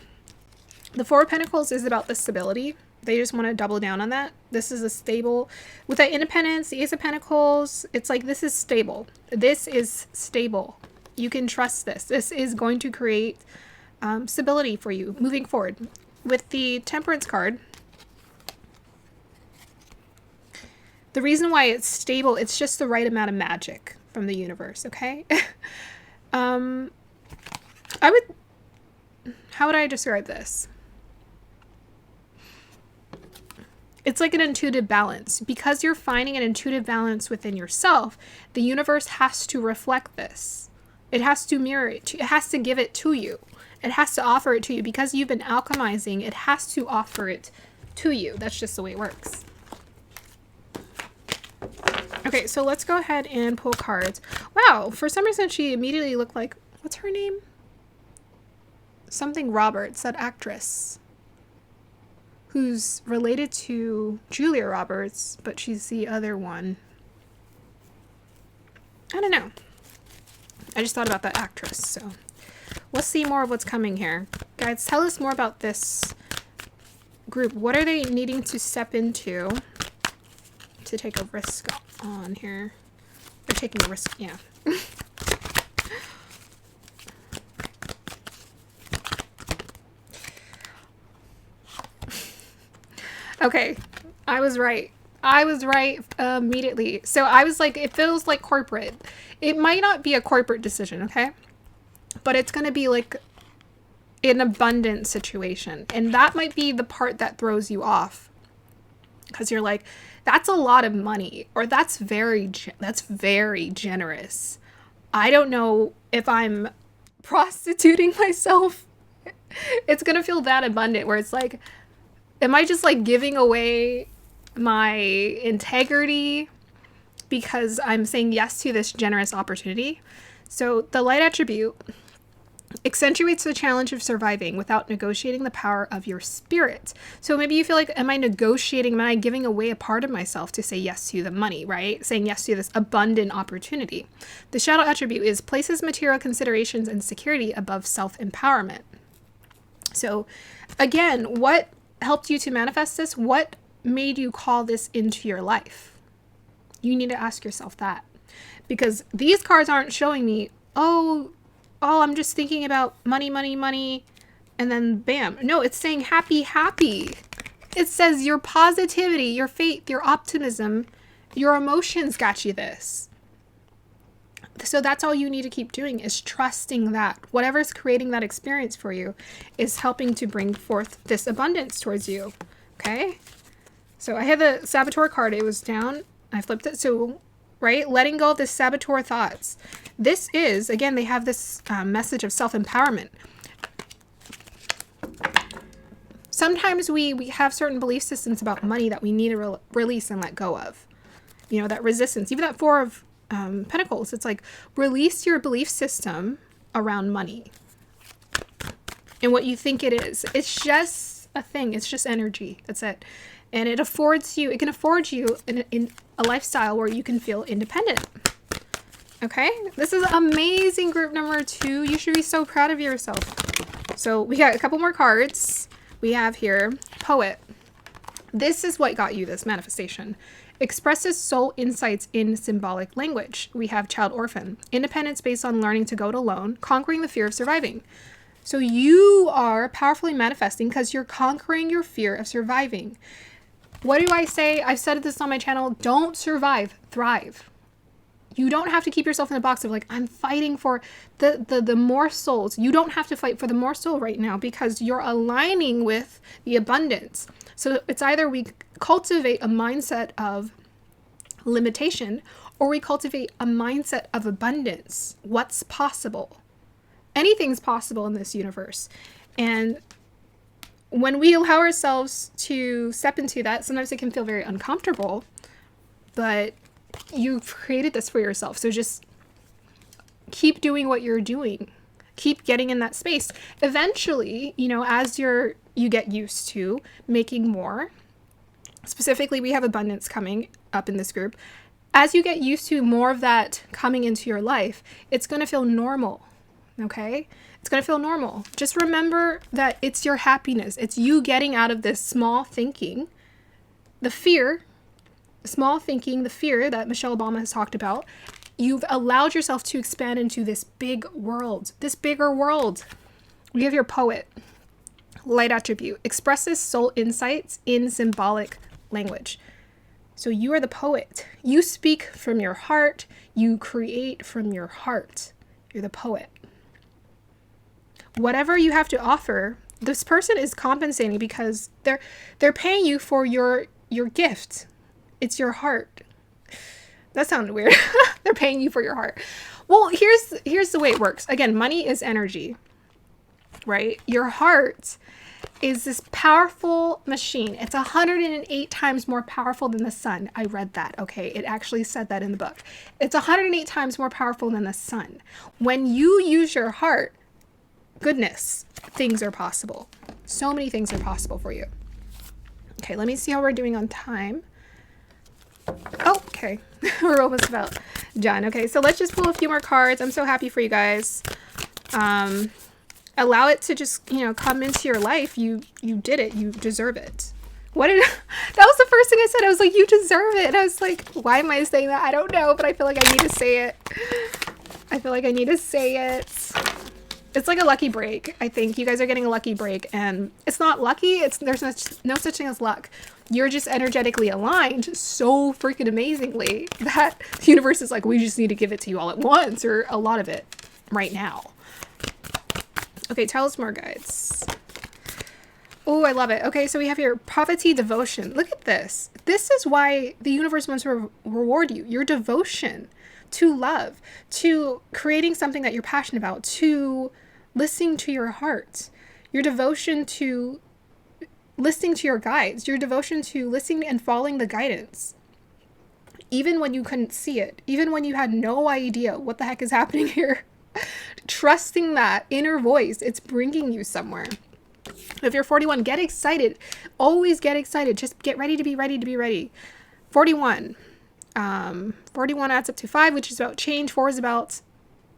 A: The 4 of Pentacles is about the stability. They just want to double down on that. This is a stable, with that independence, the Ace of Pentacles, it's like this is stable. This is stable. You can trust this. This is going to create stability for you moving forward. With the Temperance card, the reason why it's stable, it's just the right amount of magic from the universe, okay? How would I describe this? It's like an intuitive balance. Because you're finding an intuitive balance within yourself, the universe has to reflect this. It has to mirror it. It has to give it to you. It has to offer it to you. Because you've been alchemizing, it has to offer it to you. That's just the way it works. Okay, so let's go ahead and pull cards. Wow, for some reason she immediately looked like, what's her name? Something Roberts, that actress, who's related to Julia Roberts, but she's the other one. I don't know. I just thought about that actress, so let's see more of what's coming here. Guys, tell us more about this group. What are they needing to step into to take a risk on here? They're taking a risk, yeah. Okay, I was right. I was right immediately. So I was like, it feels like corporate. It might not be a corporate decision, okay? But it's going to be like an abundant situation. And that might be the part that throws you off. Because you're like, that's a lot of money. Or that's very generous. I don't know if I'm prostituting myself. It's going to feel that abundant where it's like, am I just like giving away my integrity because I'm saying yes to this generous opportunity? So the light attribute accentuates the challenge of surviving without negotiating the power of your spirit. So maybe you feel like, am I negotiating? Am I giving away a part of myself to say yes to the money, right? Saying yes to this abundant opportunity. The shadow attribute is places material considerations and security above self-empowerment. So again, what helped you to manifest this? What made you call this into your life? You need to ask yourself that, because these cards aren't showing me, oh, I'm just thinking about money, and then bam. No, it's saying happy. It says your positivity, your faith, your optimism, your emotions got you this. So that's all you need to keep doing, is trusting that whatever's creating that experience for you is helping to bring forth this abundance towards you. Okay. So I had the saboteur card. It was down. I flipped it. So, right. Letting go of the saboteur thoughts. This is, again, they have this message of self-empowerment. Sometimes we have certain belief systems about money that we need to release and let go of. You know, that resistance, even that Four of Pentacles. It's like, release your belief system around money and what you think it is. It's just a thing. It's just energy. That's it. And it can afford you in a lifestyle where you can feel independent. Okay. This is amazing. Group number 2. You should be so proud of yourself. So we got a couple more cards. We have here Poet. This is what got you this manifestation. Expresses soul insights in symbolic language. We have Child Orphan. Independence based on learning to go it alone, conquering the fear of surviving. So you are powerfully manifesting because you're conquering your fear of surviving. What do I say? I've said this on my channel. Don't survive, thrive. You don't have to keep yourself in a box of like, I'm fighting for the more souls. You don't have to fight for the more soul right now because you're aligning with the abundance. So it's either we cultivate a mindset of limitation or we cultivate a mindset of abundance. What's possible? Anything's possible in this universe. And when we allow ourselves to step into that, sometimes it can feel very uncomfortable, but you've created this for yourself. So just keep doing what you're doing. Keep getting in that space. Eventually, you know, as you get used to making more, specifically, we have abundance coming up in this group. As you get used to more of that coming into your life, it's going to feel normal. Okay? It's going to feel normal. Just remember that it's your happiness. It's you getting out of this small thinking, the fear, small thinking, the fear that Michelle Obama has talked about. You've allowed yourself to expand into this big world, this bigger world. We have your Poet. Light attribute. Expresses soul insights in symbolic language. So you are the poet. You speak from your heart. You create from your heart. You're the poet. Whatever you have to offer, this person is compensating because they're paying you for your your gift. It's your heart. That sounded weird. They're paying you for your heart. Well, here's the way it works. Again, money is energy, right? Your heart is this powerful machine. It's 108 times more powerful than the sun. I read that, okay? It actually said that in the book. It's 108 times more powerful than the sun. When you use your heart, goodness, things are possible. So many things are possible for you. Okay, let me see how we're doing on time. Oh, okay. We're almost about done. Okay, so let's just pull a few more cards. I'm so happy for you guys. Allow it to just, come into your life. You did it. You deserve it. That was the first thing I said. I was like, you deserve it. And I was like, why am I saying that? I don't know, but I feel like I need to say it. It's like a lucky break. I think you guys are getting a lucky break, and it's not lucky. There's no such thing as luck. You're just energetically aligned so freaking amazingly that the universe is like, we just need to give it to you all at once, or a lot of it right now. Okay, tell us more, guides. Oh, I love it. Okay, so we have here poverty, devotion. Look at this. This is why the universe wants to reward you. Your devotion to love, to creating something that you're passionate about, to listening to your heart, your devotion to listening to your guides, your devotion to listening and following the guidance. Even when you couldn't see it, even when you had no idea what the heck is happening here, trusting that inner voice, it's bringing you somewhere. If you're 41, get excited. Always get excited. Just get ready to be ready to be ready. 41. 41 adds up to 5, which is about change. 4 is about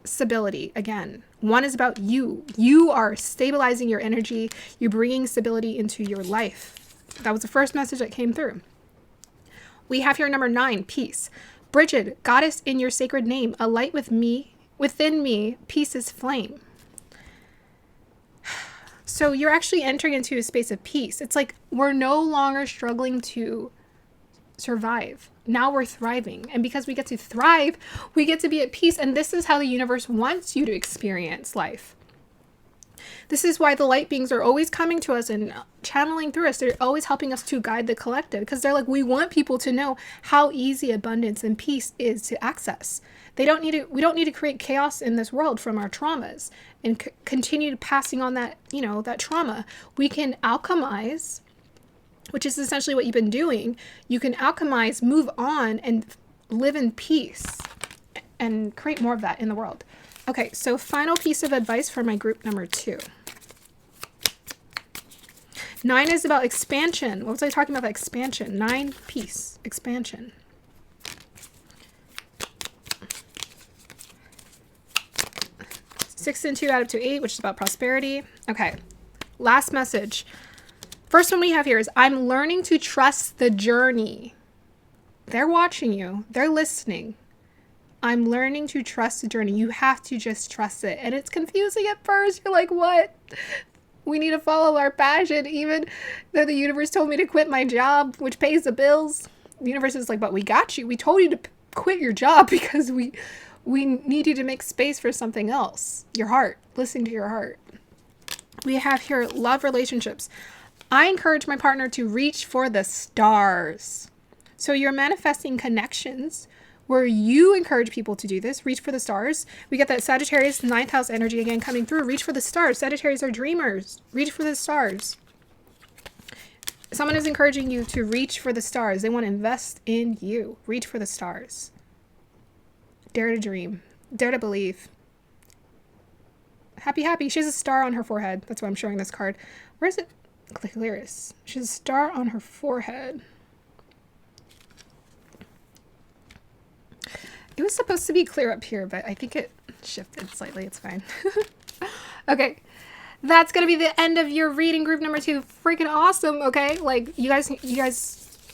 A: stability. Again, 1 is about you. You are stabilizing your energy. You're bringing stability into your life. That was the first message that came through. We have here number 9, peace. Bridget, goddess in your sacred name, a light within me, peace is flame. So you're actually entering into a space of peace. It's like we're no longer struggling to survive. Now we're thriving. And because we get to thrive, we get to be at peace. And this is how the universe wants you to experience life. This is why the light beings are always coming to us and channeling through us. They're always helping us to guide the collective, because they're like, we want people to know how easy abundance and peace is to access. We don't need to create chaos in this world from our traumas and continue passing on that, that trauma. We can alchemize, which is essentially what you've been doing. You can alchemize, move on, and live in peace and create more of that in the world. Okay, so final piece of advice for my group number 2. 9 is about expansion. What was I talking about? Expansion. 9, peace, expansion. Six and 2 add up to 8, which is about prosperity. Okay, last message. First one we have here is, I'm learning to trust the journey. They're watching you. They're listening. I'm learning to trust the journey. You have to just trust it. And it's confusing at first. You're like, what? We need to follow our passion, even though the universe told me to quit my job, which pays the bills. The universe is like, but we got you. We told you to quit your job because we need you to make space for something else. Your heart. Listen to your heart. We have here love relationships. I encourage my partner to reach for the stars. So you're manifesting connections where you encourage people to do this. Reach for the stars. We get that Sagittarius 9th house energy again coming through. Reach for the stars. Sagittarius are dreamers. Reach for the stars. Someone is encouraging you to reach for the stars. They want to invest in you. Reach for the stars. Dare to dream. Dare to believe. Happy, happy. She has a star on her forehead. That's why I'm showing this card. Where is it? Clearest. She has a star on her forehead. It was supposed to be clear up here, but I think it shifted slightly. It's fine. Okay. That's going to be the end of your reading, group number 2. Freaking awesome. Okay. Like you guys,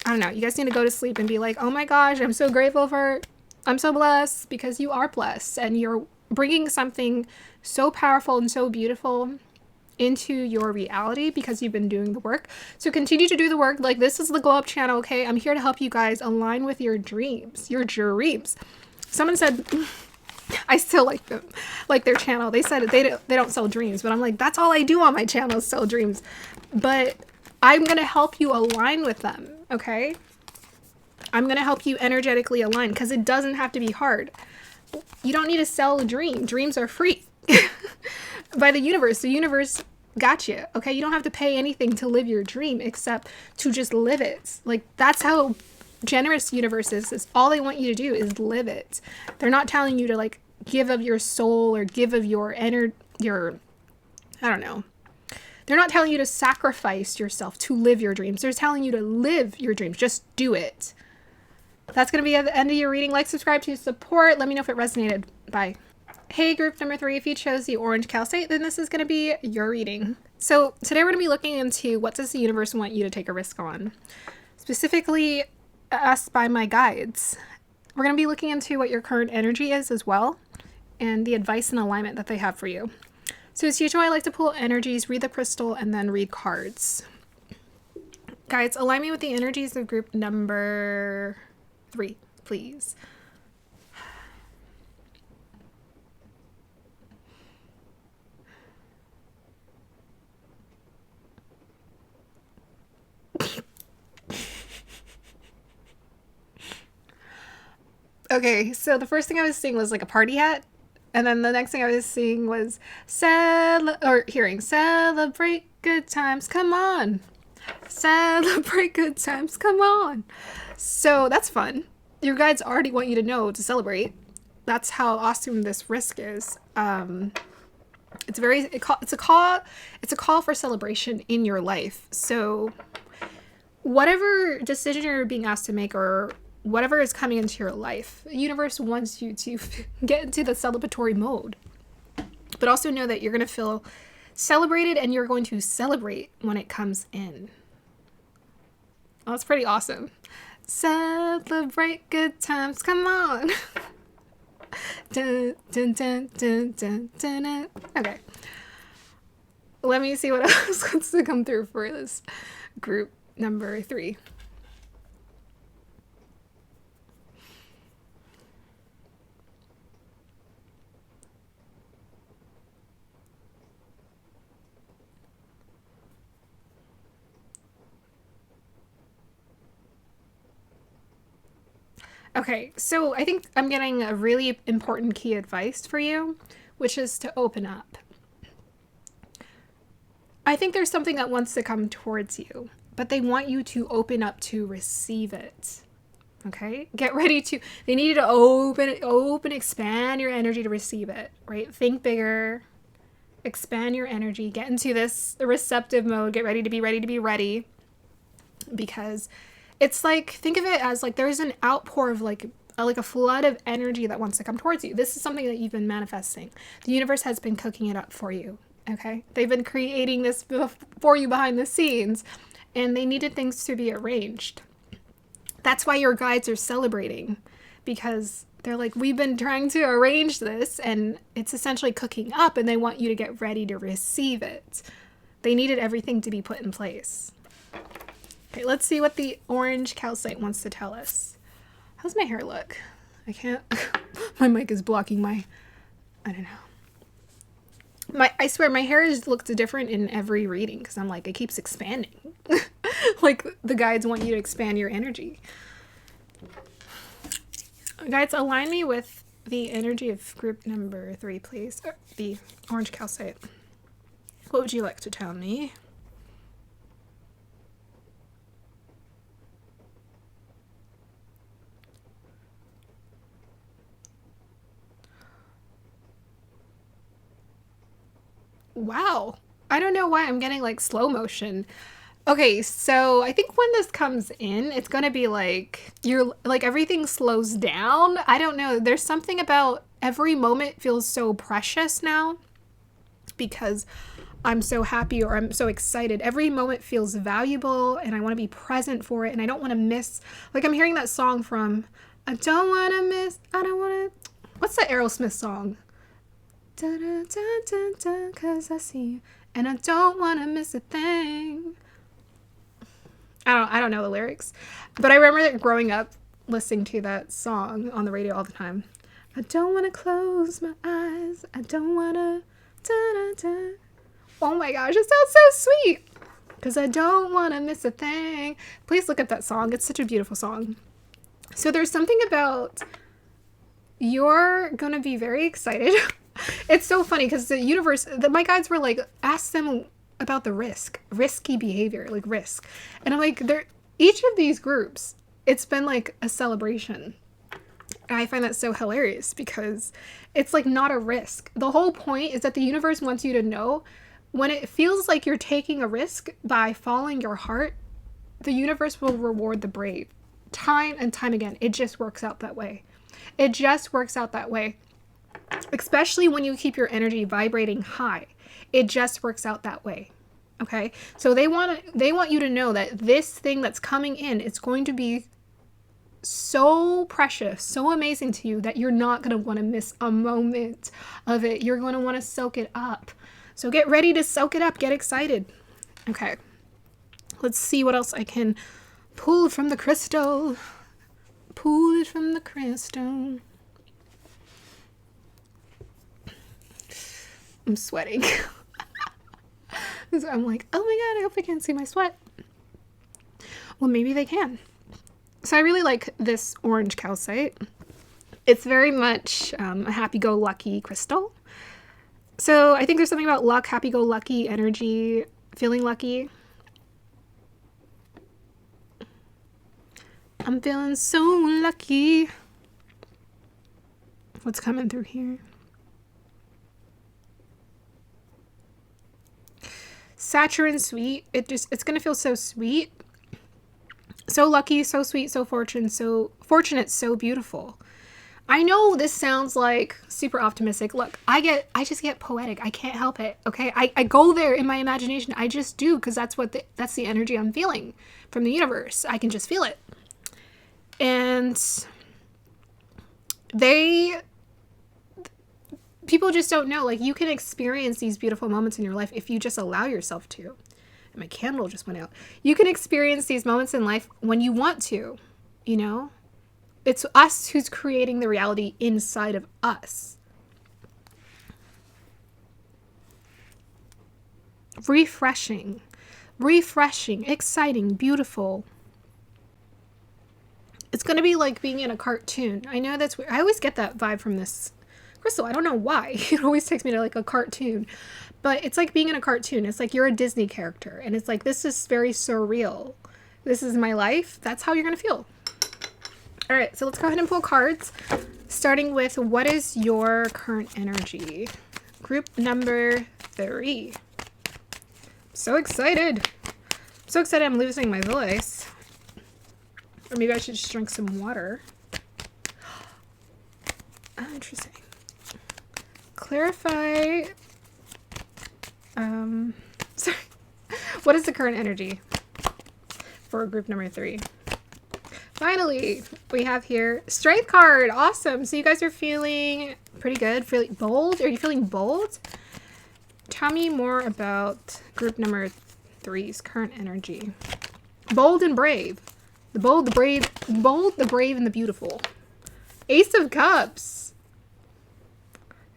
A: I don't know. You guys need to go to sleep and be like, oh my gosh, I'm so grateful I'm so blessed, because you are blessed and you're bringing something so powerful and so beautiful into your reality because you've been doing the work. So continue to do the work. Like, this is the Glow Up channel. Okay. I'm here to help you guys align with your dreams, Someone said, I still like them, like their channel. They said they don't sell dreams, but I'm like, that's all I do on my channel is sell dreams. But I'm going to help you align with them. okay? I'm going to help you energetically align because it doesn't have to be hard. You don't need to sell a dream. Dreams are free by the universe. The universe got you, okay? You don't have to pay anything to live your dream except to just live it. Like, that's how generous universe is all they want you to do is live it. They're not telling you to like give of your soul or give of your I don't know. They're not telling you to sacrifice yourself to live your dreams. They're telling you to live your dreams. Just do it. That's going to be at the end of your reading. Like, subscribe to support. Let me know if it resonated. Bye. Hey, group number 3, if you chose the orange calcite, then this is going to be your reading. So today we're going to be looking into what does the universe want you to take a risk on? Specifically asked by my guides. We're going to be looking into what your current energy is as well and the advice and alignment that they have for you. So as usual, I like to pull energies, read the crystal, and then read cards. Guides, align me with the energies of group number 3, please. Okay, so the first thing I was seeing was like a party hat. And then the next thing I was seeing was celebrate good times, come on. Celebrate good times, come on. So that's fun. Your guides already want you to know to celebrate. That's how awesome this risk is. It's a call for celebration in your life. So whatever decision you're being asked to make or whatever is coming into your life, the universe wants you to get into the celebratory mode. But also know that you're going to feel celebrated and you're going to celebrate when it comes in. Oh, that's pretty awesome. Celebrate good times, come on. Dun, dun, dun, dun, dun, dun, dun. Okay. Let me see what else wants to come through for this group number 3. Okay, so I think I'm getting a really important key advice for you, which is to open up. I think there's something that wants to come towards you, but they want you to open up to receive it. Okay? Get ready to, they need you to open, expand your energy to receive it, right? Think bigger, expand your energy, get into this receptive mode, get ready to be ready, because it's like, think of it as like there's an outpour of like a flood of energy that wants to come towards you. This is something that you've been manifesting. The universe has been cooking it up for you, okay? They've been creating this for you behind the scenes, and they needed things to be arranged. That's why your guides are celebrating, because they're like, we've been trying to arrange this, and it's essentially cooking up, and they want you to get ready to receive it. They needed everything to be put in place. Okay, let's see what the orange calcite wants to tell us. How's my hair look? I can't, my mic is blocking I don't know. I swear my hair looks different in every reading because I'm like, it keeps expanding. Like the guides want you to expand your energy. Guides, align me with the energy of group number 3, please. The orange calcite. What would you like to tell me? Wow. I don't know why I'm getting like slow motion. Okay, so I think when this comes in, it's going to be like, you're like everything slows down. I don't know. There's something about every moment feels so precious now because I'm so happy or I'm so excited. Every moment feels valuable and I want to be present for it and I don't want to miss. Like I'm hearing that song from I don't want to miss. I don't want to. What's the Aerosmith song? Da, da, da, da, da, 'cause I see you and I don't want to miss a thing. I don't know the lyrics, but I remember growing up listening to that song on the radio all the time. I don't want to close my eyes. I don't want to. Da, da, da. Oh my gosh, it sounds so sweet. 'Cause I don't want to miss a thing. Please look up that song. It's such a beautiful song. So there's something about, you're going to be very excited. It's so funny because the universe, my guides were like, ask them about the risky behavior, like risk. And I'm like, each of these groups, it's been like a celebration. And I find that so hilarious because it's like not a risk. The whole point is that the universe wants you to know, when it feels like you're taking a risk by following your heart, the universe will reward the brave. Time and time again. It just works out that way. It just works out that way. Especially when you keep your energy vibrating high. It just works out that way. Okay? So they want you to know that this thing that's coming in, it's going to be so precious, so amazing to you that you're not going to want to miss a moment of it. You're going to want to soak it up. So get ready to soak it up. Get excited. Okay. Let's see what else I can pull from the crystal. Pull it from the crystal. I'm sweating. So I'm like, oh my God, I hope they can't see my sweat. Well, maybe they can. So I really like this orange calcite. It's very much a happy-go-lucky crystal. So I think there's something about luck, happy-go-lucky energy, feeling lucky. I'm feeling so lucky. What's coming through here? Saturn sweet. It's gonna feel so sweet. So lucky, so sweet, so fortunate, so beautiful. I know this sounds like super optimistic. Look, I just get poetic. I can't help it. Okay. I go there in my imagination. I just do, because that's the energy I'm feeling from the universe. I can just feel it. And people just don't know, like, you can experience these beautiful moments in your life if you just allow yourself to. And my candle just went out. You can experience these moments in life when you want to, you know? It's us who's creating the reality inside of us. Refreshing, exciting, beautiful. It's going to be like being in a cartoon. I know that's weird. I always get that vibe from this crystal. I don't know why. It always takes me to like a cartoon. But it's like being in a cartoon. It's like you're a Disney character. And it's like, this is very surreal. This is my life. That's how you're going to feel. All right, so let's go ahead and pull cards. Starting with, what is your current energy? Group number 3. So excited. So excited I'm losing my voice. Or maybe I should just drink some water. Oh, interesting. Clarify. Sorry. What is the current energy for group number 3? Finally, we have here strength card. Awesome. So you guys are feeling pretty good. Feeling bold? Are you feeling bold? Tell me more about group number 3's current energy. Bold and brave. The bold, the brave, and the beautiful. Ace of Cups.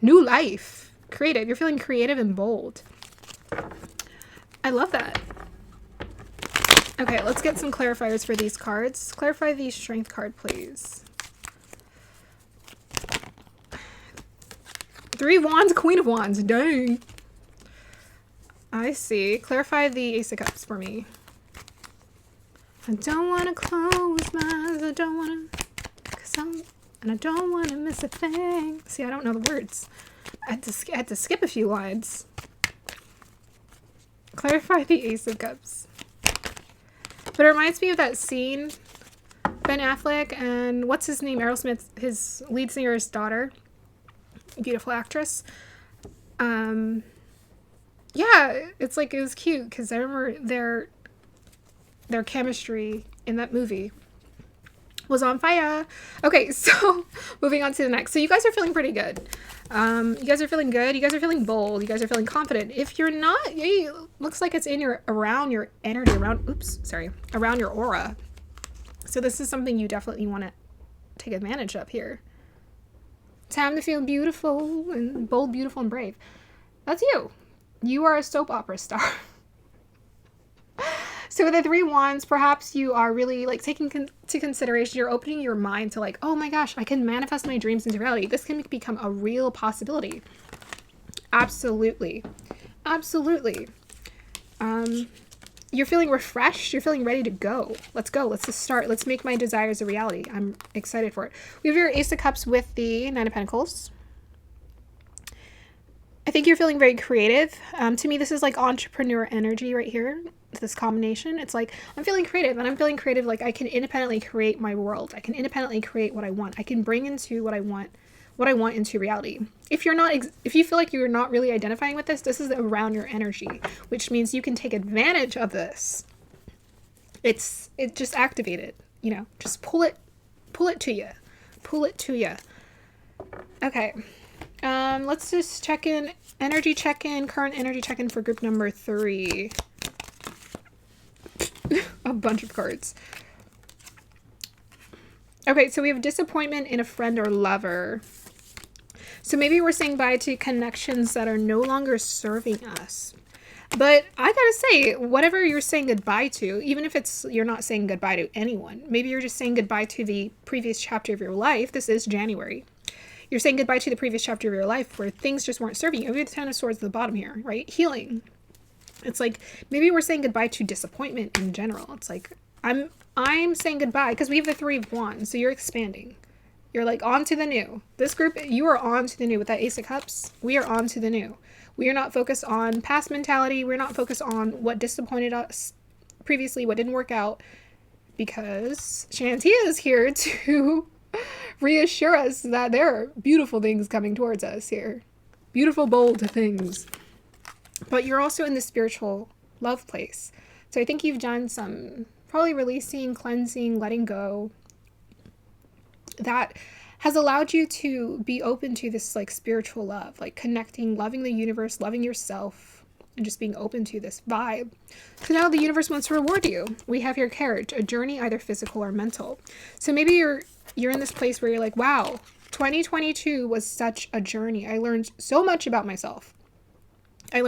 A: New life. Creative. You're feeling creative and bold. I love that. Okay, let's get some clarifiers for these cards. Clarify the strength card, please. 3 of Wands, Queen of Wands. Dang. I see. Clarify the Ace of Cups for me. I don't want to close my eyes. I don't want to... And I don't want to miss a thing. See, I don't know the words. I had to skip a few lines. Clarify the Ace of Cups. But it reminds me of that scene, Ben Affleck and what's his name? Aerosmith, his lead singer's daughter. Beautiful actress. Yeah, it's like, it was cute because I remember their chemistry in that movie was on fire. Okay, so moving on to the next. So you guys are feeling pretty good. You guys are feeling good. You guys are feeling bold. You guys are feeling confident. If you're not, it looks like it's around your energy, around your aura. So this is something you definitely want to take advantage of here. Time to feel beautiful and bold, beautiful, and brave. That's you. You are a soap opera star. So with the 3 wands, perhaps you are really like taking into consideration, you're opening your mind to like, oh my gosh, I can manifest my dreams into reality. This can become a real possibility. Absolutely. Absolutely. You're feeling refreshed. You're feeling ready to go. Let's go. Let's just start. Let's make my desires a reality. I'm excited for it. We have your Ace of Cups with the 9 of Pentacles. I think you're feeling very creative. To me, this is like entrepreneur energy right here. This combination. It's like, I'm feeling creative, and I'm feeling creative. Like I can independently create my world. I can independently create what I want. I can bring into what I want into reality. If you feel like you're not really identifying with this is around your energy, which means you can take advantage of this. It just activated, just pull it to you. Okay. Let's just check in, current energy check-in for group number 3. A bunch of cards. Okay, so we have disappointment in a friend or lover. So maybe we're saying bye to connections that are no longer serving us. But I gotta say, whatever you're saying goodbye to, even if you're not saying goodbye to anyone, maybe you're just saying goodbye to the previous chapter of your life. This is January. You're saying goodbye to the previous chapter of your life where things just weren't serving you. We have the 10 of Swords at the bottom here, right? Healing. It's like, maybe we're saying goodbye to disappointment in general. It's like, I'm saying goodbye because we have the 3 of Wands, so you're expanding. You're like, on to the new. This group, you are on to the new. With that Ace of Cups, we are on to the new. We are not focused on past mentality. We're not focused on what disappointed us previously, what didn't work out, because Shantia is here to reassure us that there are beautiful things coming towards us here. Beautiful, bold things. But you're also in the spiritual love place. So I think you've done some probably releasing, cleansing, letting go. That has allowed you to be open to this like spiritual love, like connecting, loving the universe, loving yourself, and just being open to this vibe. So now the universe wants to reward you. We have your carriage, a journey either physical or mental. So maybe you're in this place where you're like, wow, 2022 was such a journey. I learned so much about myself. And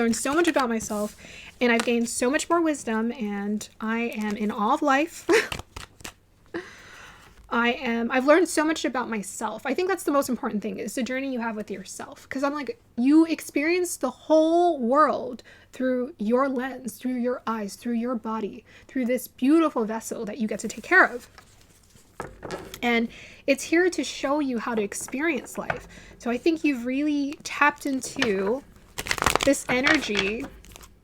A: I've gained so much more wisdom, and I am in awe of life. I've learned so much about myself. I think that's the most important thing, is the journey you have with yourself. Because I'm like, you experience the whole world through your lens, through your eyes, through your body, through this beautiful vessel that you get to take care of. And it's here to show you how to experience life. So I think you've really tapped into this energy.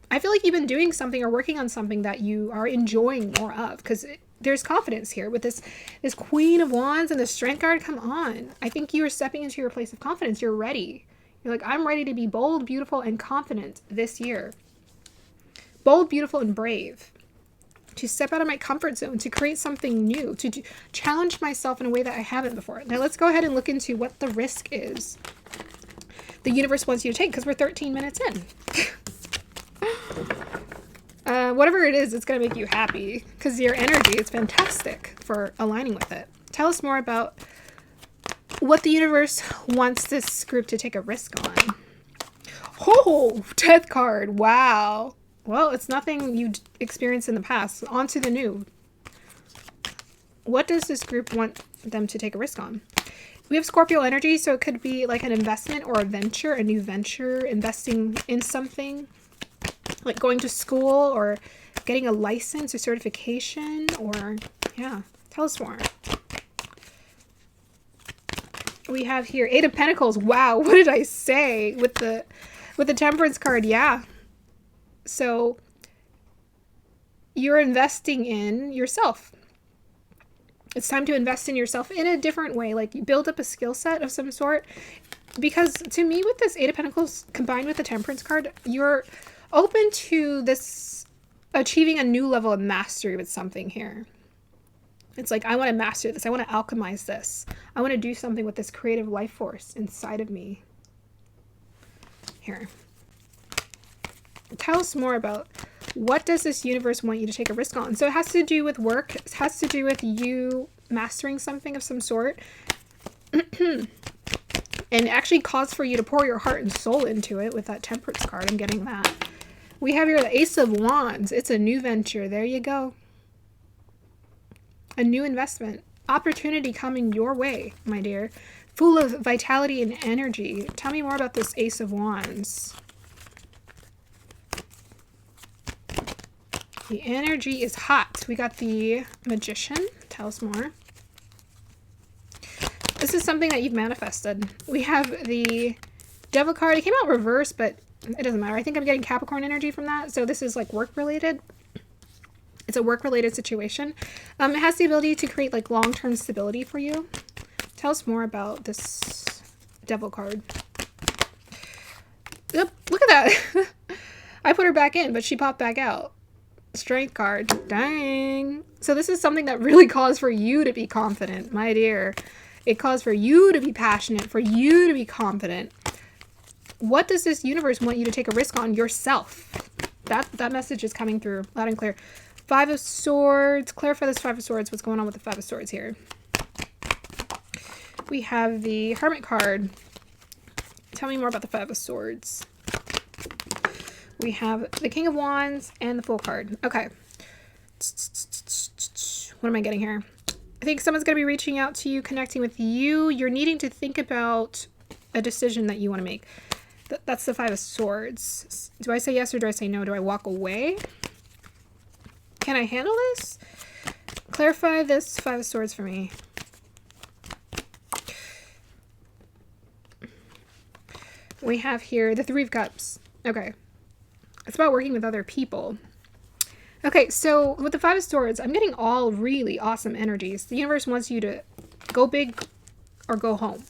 A: I feel like you've been doing something or working on something that you are enjoying more of, because there's confidence here with this Queen of Wands and the Strength card. Come on. I think you are stepping into your place of confidence. You're ready. You're like, I'm ready to be bold, beautiful, and confident this year. Bold, beautiful, and brave. To step out of my comfort zone, to create something new, to challenge myself in a way that I haven't before. Now let's go ahead and look into what the risk is the universe wants you to take, because we're 13 minutes in. Whatever it is, it's going to make you happy, because your energy is fantastic for aligning with it. Tell us more about what the universe wants this group to take a risk on. Oh, Death card. Wow. Well, it's nothing you experienced in the past. On to the new. What does this group want them to take a risk on? We have Scorpio energy, so it could be like an investment or a venture, a new venture, investing in something, like going to school or getting a license or certification, or yeah, tell us more. We have here 8 of Pentacles. Wow, what did I say with the Temperance card? Yeah. So you're investing in yourself. It's time to invest in yourself in a different way. Like, you build up a skill set of some sort. Because to me, with this 8 of Pentacles combined with the Temperance card, you're open to this achieving a new level of mastery with something here. It's like, I want to master this. I want to alchemize this. I want to do something with this creative life force inside of me. Here. Tell us more about what does this universe want you to take a risk on. So it has to do with work. It has to do with you mastering something of some sort. And actually calls for you to pour your heart and soul into it with that Temperance card. I'm getting that. We have here the Ace of Wands. It's a new venture. There you go. A new investment. Opportunity coming your way, my dear. Full of vitality and energy. Tell me more about this Ace of Wands. The energy is hot. We got the Magician. Tell us more. This is something that you've manifested. We have the Devil card. It came out reversed, but it doesn't matter. I think I'm getting Capricorn energy from that. So this is like work related. It's a work related situation. It has the ability to create like long-term stability for you. Tell us more about this Devil card. Yep, look at that. I put her back in, but she popped back out. Strength card. Dang. So this is something that really calls for you to be confident, my dear. It calls for you to be passionate, for you to be confident. What does this universe want you to take a risk on? Yourself. That message is coming through loud and clear. Five of Swords. Clarify this Five of Swords. What's going on with the Five of Swords here? We have the Hermit card. Tell me more about the Five of Swords. We have the King of Wands and the Fool card. Okay. What am I getting here? I think someone's going to be reaching out to you, connecting with you. You're needing to think about a decision that you want to make. That's the Five of Swords. Do I say yes or do I say no? Do I walk away? Can I handle this? Clarify this Five of Swords for me. We have here the Three of Cups. Okay. It's about working with other people. Okay, so with the Five of Swords, I'm getting all really awesome energies. The universe wants you to go big or go home.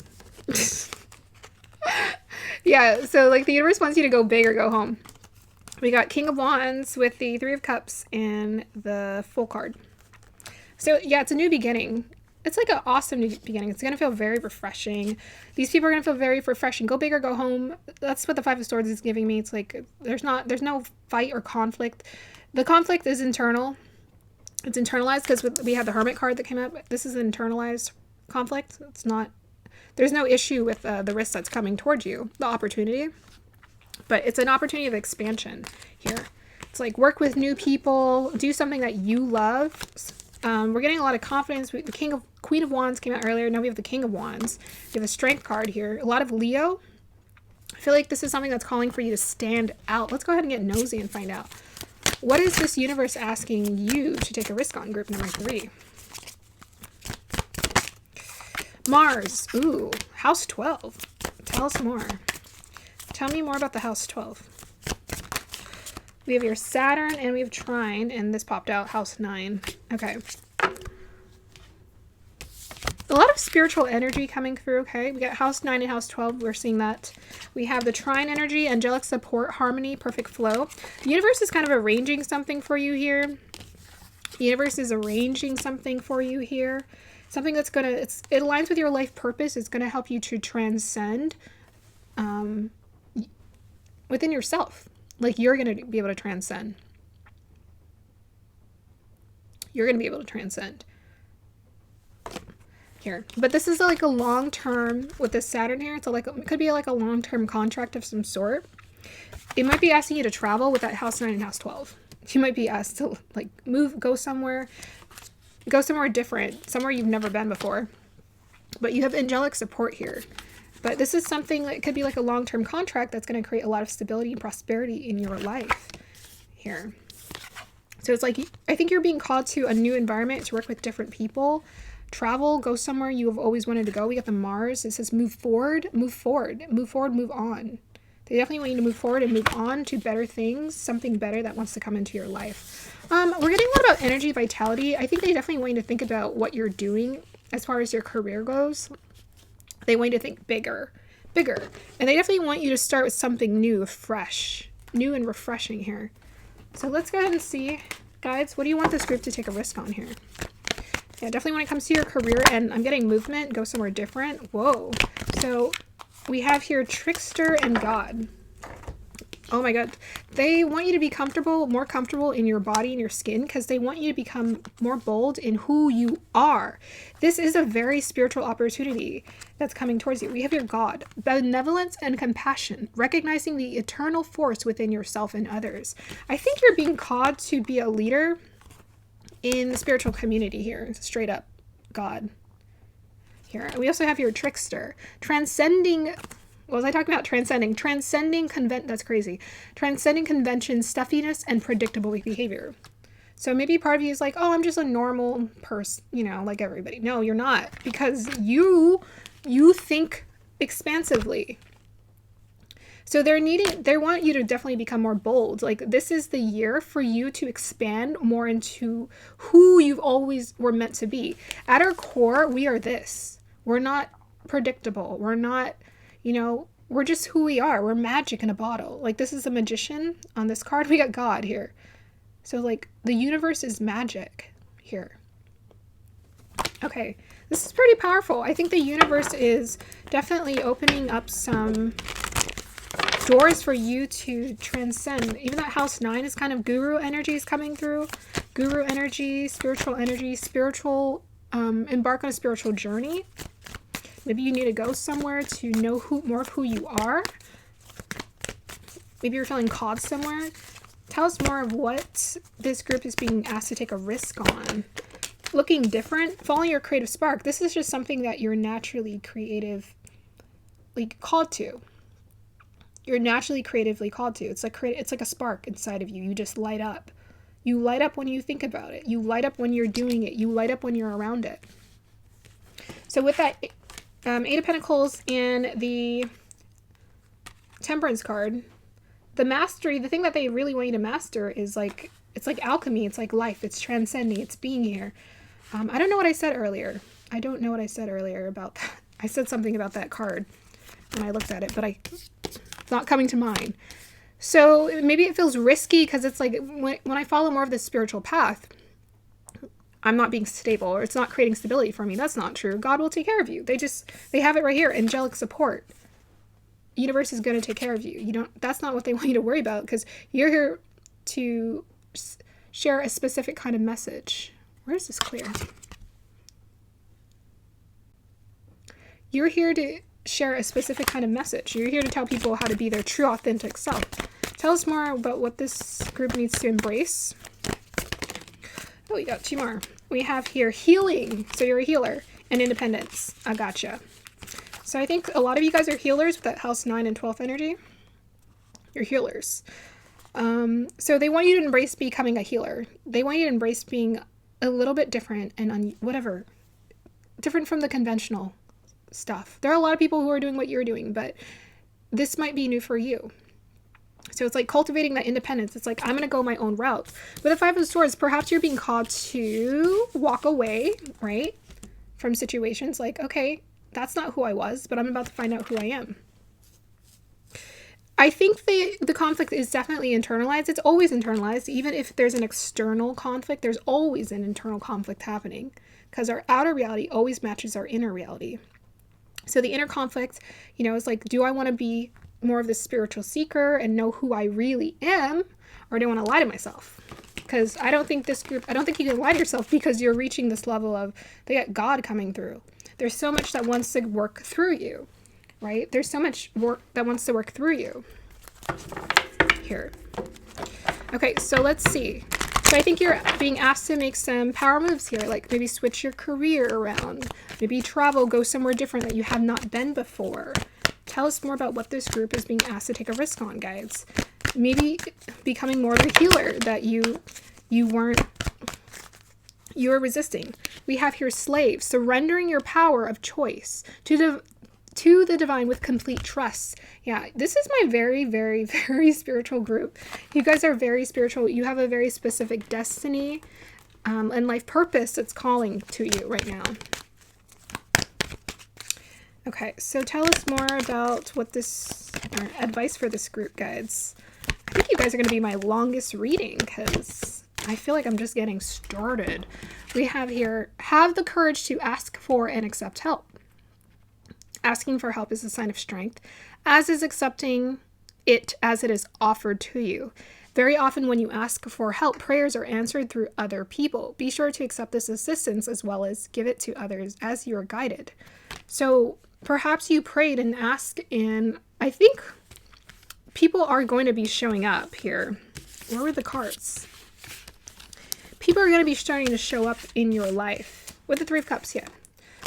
A: Yeah, so like the universe wants you to go big or go home. We got King of Wands with the Three of Cups and the Fool card. So yeah, it's a new beginning. It's like an awesome new beginning. It's going to feel very refreshing. These people are going to feel very refreshing. Go big or go home. That's what the Five of Swords is giving me. It's like there's no fight or conflict. The conflict is internal. It's internalized because we have the Hermit card that came out. This is an internalized conflict. It's not, there's no issue with the risk that's coming towards you, the opportunity. But it's an opportunity of expansion here. It's like work with new people, do something that you love. We're getting a lot of confidence. The Queen of Wands came out earlier. Now we have the King of Wands. We have a Strength card here. A lot of Leo. I feel like this is something that's calling for you to stand out. Let's go ahead and get nosy and find out. What is this universe asking you to take a risk on? Group number 3. Mars. Ooh, house 12. Tell us more. Tell me more about the house 12. We have your Saturn and we have Trine, and this popped out, house 9. Okay. A lot of spiritual energy coming through, okay? We got house 9 and house 12. We're seeing that. We have the Trine energy, angelic support, harmony, perfect flow. The universe is kind of arranging something for you here. The universe is arranging something for you here. Something that's going to, it aligns with your life purpose. It's going to help you to transcend within yourself. Like you're going to be able to transcend. You're going to be able to transcend. Here. But this is like a long-term, with this Saturn here, it's like it could be like a long-term contract of some sort. It might be asking you to travel with that house 9 and house 12. You might be asked to like move, go somewhere different, somewhere you've never been before. But you have angelic support here. But this is something that could be like a long-term contract that's going to create a lot of stability and prosperity in your life here. So it's like, I think you're being called to a new environment to work with different people. Travel, go somewhere you have always wanted to go. We got the Mars. It says move forward, move forward, move forward, move on. They definitely want you to move forward and move on to better things, something better that wants to come into your life. We're getting a lot about energy, vitality. I think they definitely want you to think about what you're doing as far as your career goes. They want you to think bigger. And they definitely want you to start with something new, fresh, new and refreshing here. So let's go ahead and see, guys, what do you want this group to take a risk on here? Yeah, definitely when it comes to your career, and I'm getting movement, go somewhere different. Whoa. So we have here Trickster and God. Oh my God. They want you to be comfortable, more comfortable in your body and your skin, because they want you to become more bold in who you are. This is a very spiritual opportunity that's coming towards you. We have your God, benevolence and compassion, recognizing the eternal force within yourself and others. I think you're being called to be a leader in the spiritual community here, straight up God. Here. We also have your trickster, transcending. What was I talking about? Transcending that's crazy. Transcending convention, stuffiness, and predictable behavior. So maybe part of you is like, oh, I'm just a normal person, you know, like everybody. No, you're not, because you think expansively. So they want you to definitely become more bold. Like, this is the year for you to expand more into who you've always were meant to be. At our core, we are this. We're not predictable. We're not, you know, we're just who we are. We're magic in a bottle. Like, this is a magician on this card. We got God here. So, like, the universe is magic here. Okay, this is pretty powerful. I think the universe is definitely opening up some doors for you to transcend. Even that house 9 is kind of guru energy is coming through. Guru energy, spiritual, embark on a spiritual journey. Maybe you need to go somewhere to know more of who you are. Maybe you're feeling called somewhere. Tell us more of what this group is being asked to take a risk on. Looking different, following your creative spark. This is just something that you're naturally creatively called to. You're naturally creatively called to. It's like a spark inside of you. You just light up. You light up when you think about it. You light up when you're doing it. You light up when you're around it. So with that 8 of Pentacles and the Temperance card, the mastery, the thing that they really want you to master is like, it's like alchemy. It's like life. It's transcending. It's being here. I don't know what I said earlier. About that. I said something about that card when I looked at it, but it's not coming to mind. So maybe it feels risky because it's like when I follow more of this spiritual path, I'm not being stable, or it's not creating stability for me. That's not true. God will take care of you. They have it right here. Angelic support. Universe is going to take care of you. That's not what they want you to worry about, because you're here to share a specific kind of message. Where is this clear? You're here to share a specific kind of message. You're here to tell people how to be their true, authentic self. Tell us more about what this group needs to embrace. Oh, we got 2 more. We have here healing. So you're a healer, and independence. I gotcha. So I think a lot of you guys are healers with that house 9 and 12th energy. You're healers. So they want you to embrace becoming a healer. They want you to embrace being a little bit different and different from the conventional stuff. There are a lot of people who are doing what you're doing, but this might be new for you. So it's like cultivating that independence. It's like, I'm going to go my own route. With the 5 of Swords, perhaps you're being called to walk away, right, from situations like, okay, that's not who I was, but I'm about to find out who I am. I think the conflict is definitely internalized. It's always internalized. Even if there's an external conflict, there's always an internal conflict happening, because our outer reality always matches our inner reality. So the inner conflict, is like, do I want to be more of the spiritual seeker and know who I really am, or do I want to lie to myself? Because I don't think you can lie to yourself, because you're reaching this level of, they got God coming through. There's so much that wants to work through you, right? There's so much work that wants to work through you here. Okay, so let's see. So I think you're being asked to make some power moves here, like maybe switch your career around, maybe travel, go somewhere different that you have not been before. Tell us more about what this group is being asked to take a risk on, guys. Maybe becoming more of a healer that you were resisting. We have here slave, surrendering your power of choice to the divine with complete trust. Yeah, this is my very, very, very spiritual group. You guys are very spiritual. You have a very specific destiny and life purpose that's calling to you right now. Okay, so tell us more about what this advice for this group, guys. I think you guys are going to be my longest reading, because I feel like I'm just getting started. We have here, have the courage to ask for and accept help. Asking for help is a sign of strength, as is accepting it as it is offered to you. Very often when you ask for help, prayers are answered through other people. Be sure to accept this assistance as well as give it to others as you are guided. So perhaps you prayed and asked, and I think people are going to be showing up here. Where were the cards? People are going to be starting to show up in your life with the Three of Cups here.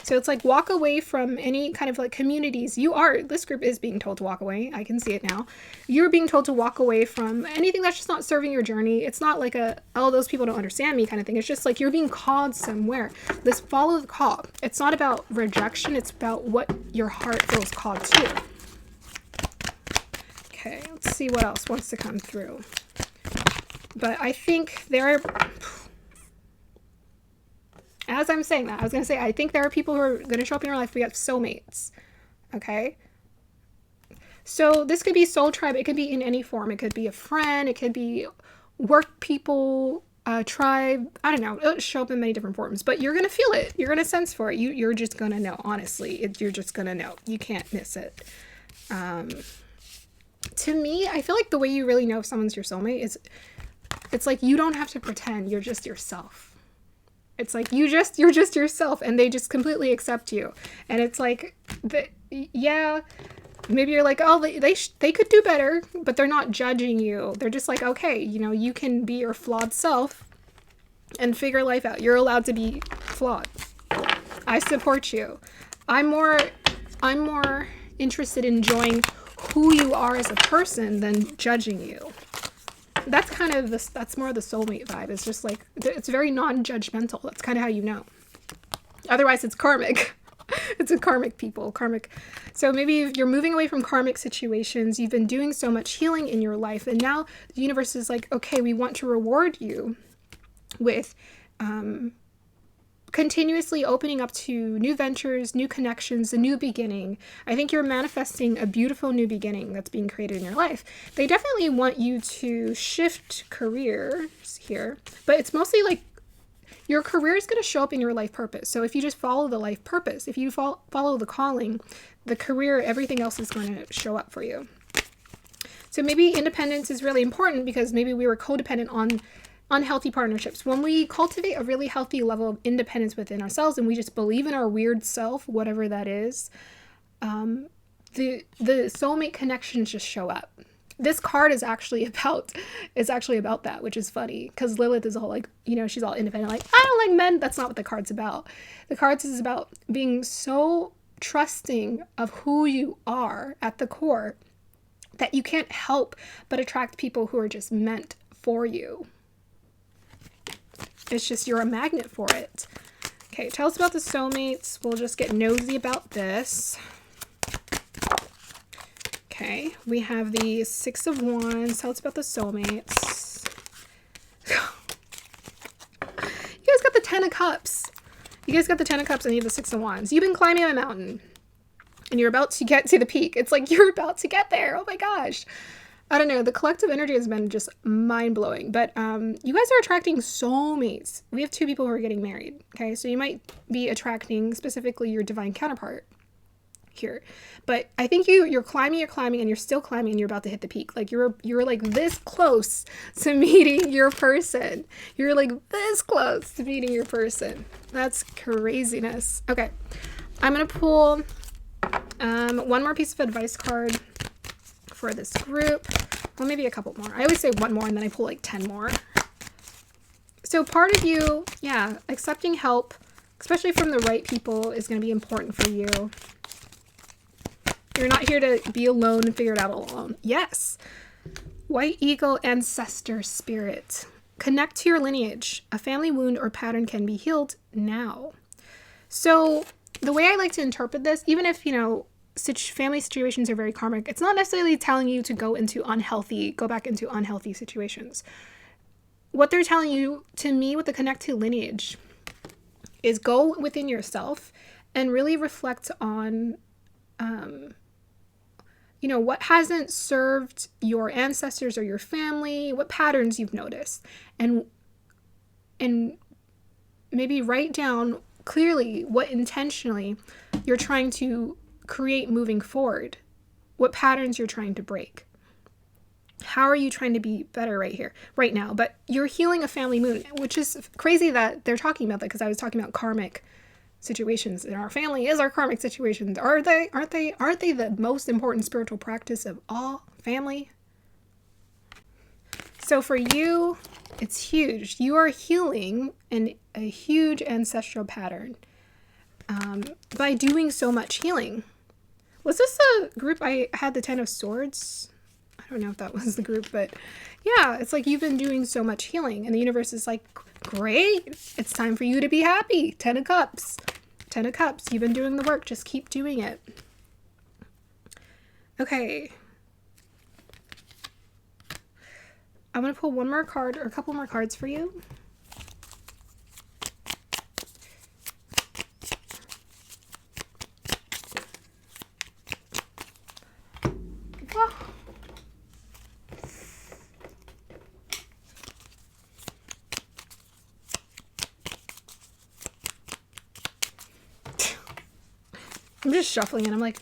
A: So it's like walk away from any kind of like communities. This group is being told to walk away. I can see it now. You're being told to walk away from anything that's just not serving your journey. It's not like those people don't understand me kind of thing. It's just like you're being called somewhere. This follow the call. It's not about rejection. It's about what your heart feels called to. Okay, let's see what else wants to come through. But I think as I'm saying that, I was going to say, I think there are people who are going to show up in your life. We have soulmates. Okay. So this could be soul tribe. It could be in any form. It could be a friend. It could be work people, tribe. I don't know. It'll show up in many different forms, but you're going to feel it. You're going to sense for it. You're just going to know, honestly. You're just going to know. You can't miss it. To me, I feel like the way you really know if someone's your soulmate is it's like you don't have to pretend. You're just yourself. It's like you're just yourself, and they just completely accept you. And it's like, maybe you're like, oh, they could do better, but they're not judging you. They're just like, okay, you can be your flawed self and figure life out. You're allowed to be flawed. I support you. I'm more interested in enjoying who you are as a person than judging you. That's kind of that's more of the soulmate vibe. It's just like, it's very non-judgmental. That's kind of how you know. Otherwise, it's karmic. It's a karmic people, karmic. So maybe you're moving away from karmic situations. You've been doing so much healing in your life. And now the universe is like, okay, we want to reward you with continuously opening up to new ventures, new connections, a new beginning. I think you're manifesting a beautiful new beginning that's being created in your life. They definitely want you to shift careers here, but it's mostly like your career is going to show up in your life purpose. So if you just follow the life purpose, if you follow the calling, the career, everything else is going to show up for you. So maybe independence is really important because maybe we were codependent on unhealthy partnerships. When we cultivate a really healthy level of independence within ourselves and we just believe in our weird self, whatever that is, the soulmate connections just show up. This card is actually about that, which is funny because Lilith is all like, she's all independent, like, I don't like men. That's not what the card's about. The cards is about being so trusting of who you are at the core that you can't help but attract people who are just meant for you. It's just you're a magnet for it. Okay, tell us about the soulmates. We'll just get nosy about this. Okay, we have the Six of Wands. Tell us about the soulmates. You guys got the Ten of Cups. You guys got the Ten of Cups and you have the Six of Wands. You've been climbing a mountain and you're about to get to the peak. It's like you're about to get there. Oh my gosh. I don't know. The collective energy has been just mind-blowing. But you guys are attracting soulmates. We have 2 people who are getting married. Okay, so you might be attracting specifically your divine counterpart here. But I think you're climbing, and you're still climbing, and you're about to hit the peak. Like you're like this close to meeting your person. You're like this close to meeting your person. That's craziness. Okay, I'm gonna pull one more piece of advice card for this group. Well, maybe a couple more. I always say one more and then I pull like 10 more. So part of you, accepting help, especially from the right people, is going to be important for you. You're not here to be alone and figure it out all alone. Yes. White eagle, ancestor spirit. Connect to your lineage. A family wound or pattern can be healed now. So the way I like to interpret this, even if, family situations are very karmic, it's not necessarily telling you to go back into unhealthy situations. What they're telling you, to me, with the connect to lineage, is go within yourself and really reflect on, what hasn't served your ancestors or your family, what patterns you've noticed, and maybe write down clearly what intentionally you're trying to create moving forward, what patterns you're trying to break. How are you trying to be better right now? But you're healing a family moon, which is crazy that they're talking about that, because I was talking about karmic situations, and our family is our karmic situations. Aren't they the most important spiritual practice of all? Family. So for you, it's huge. You are healing a huge ancestral pattern by doing so much healing. Was this a group I had the 10 of Swords? I don't know if that was the group, but yeah, it's like you've been doing so much healing, and the universe is like, great, it's time for you to be happy. 10 of Cups. 10 of Cups. You've been doing the work. Just keep doing it. Okay. I'm going to pull one more card, or a couple more cards for you. Whoa. I'm just shuffling it. I'm like,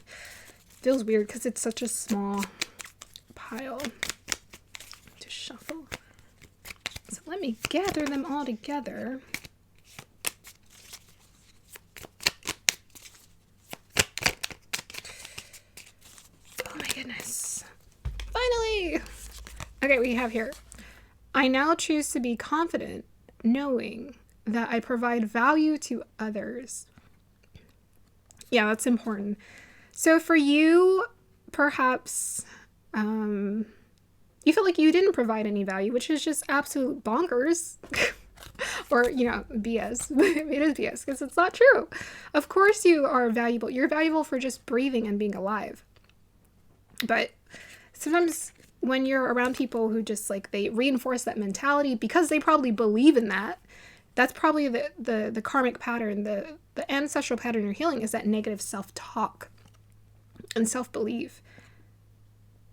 A: feels weird because it's such a small pile to shuffle. So let me gather them all together. Oh my goodness. Finally! Okay, we have here. I now choose to be confident, knowing that I provide value to others. Yeah, that's important. So for you, perhaps you feel like you didn't provide any value, which is just absolute bonkers. Or, BS. It is BS because it's not true. Of course you are valuable. You're valuable for just breathing and being alive. But sometimes when you're around people who just they reinforce that mentality because they probably believe in that, that's probably the karmic pattern, the ancestral pattern you're healing is that negative self-talk and self-belief.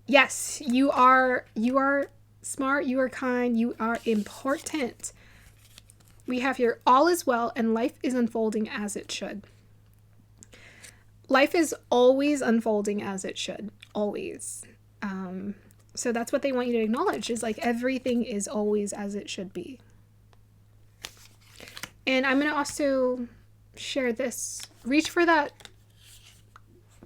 A: Yes, you are smart, you are kind, you are important. We have here, all is well and life is unfolding as it should. Life is always unfolding as it should, always. So that's what they want you to acknowledge, is everything is always as it should be. And I'm going to also share this. Reach for that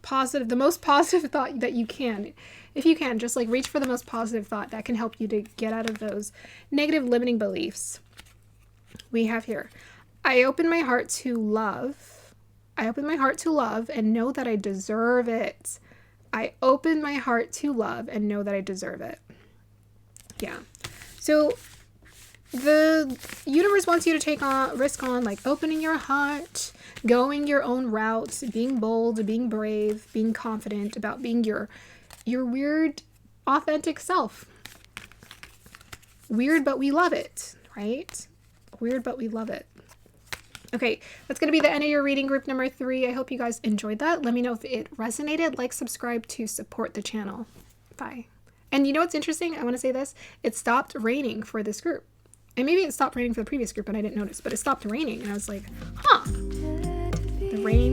A: positive, the most positive thought that you can. If you can, just reach for the most positive thought that can help you to get out of those negative limiting beliefs. We have here, I open my heart to love. I open my heart to love and know that I deserve it. I open my heart to love and know that I deserve it. Yeah. So the universe wants you to take risk on opening your heart, going your own route, being bold, being brave, being confident about being your weird, authentic self. Weird, but we love it, right? Weird, but we love it. Okay, that's going to be the end of your reading, group number 3. I hope you guys enjoyed that. Let me know if it resonated. Subscribe to support the channel. Bye. And you know what's interesting? I want to say this. It stopped raining for this group. And maybe it stopped raining for the previous group and I didn't notice, but it stopped raining. And I was like, huh. The rain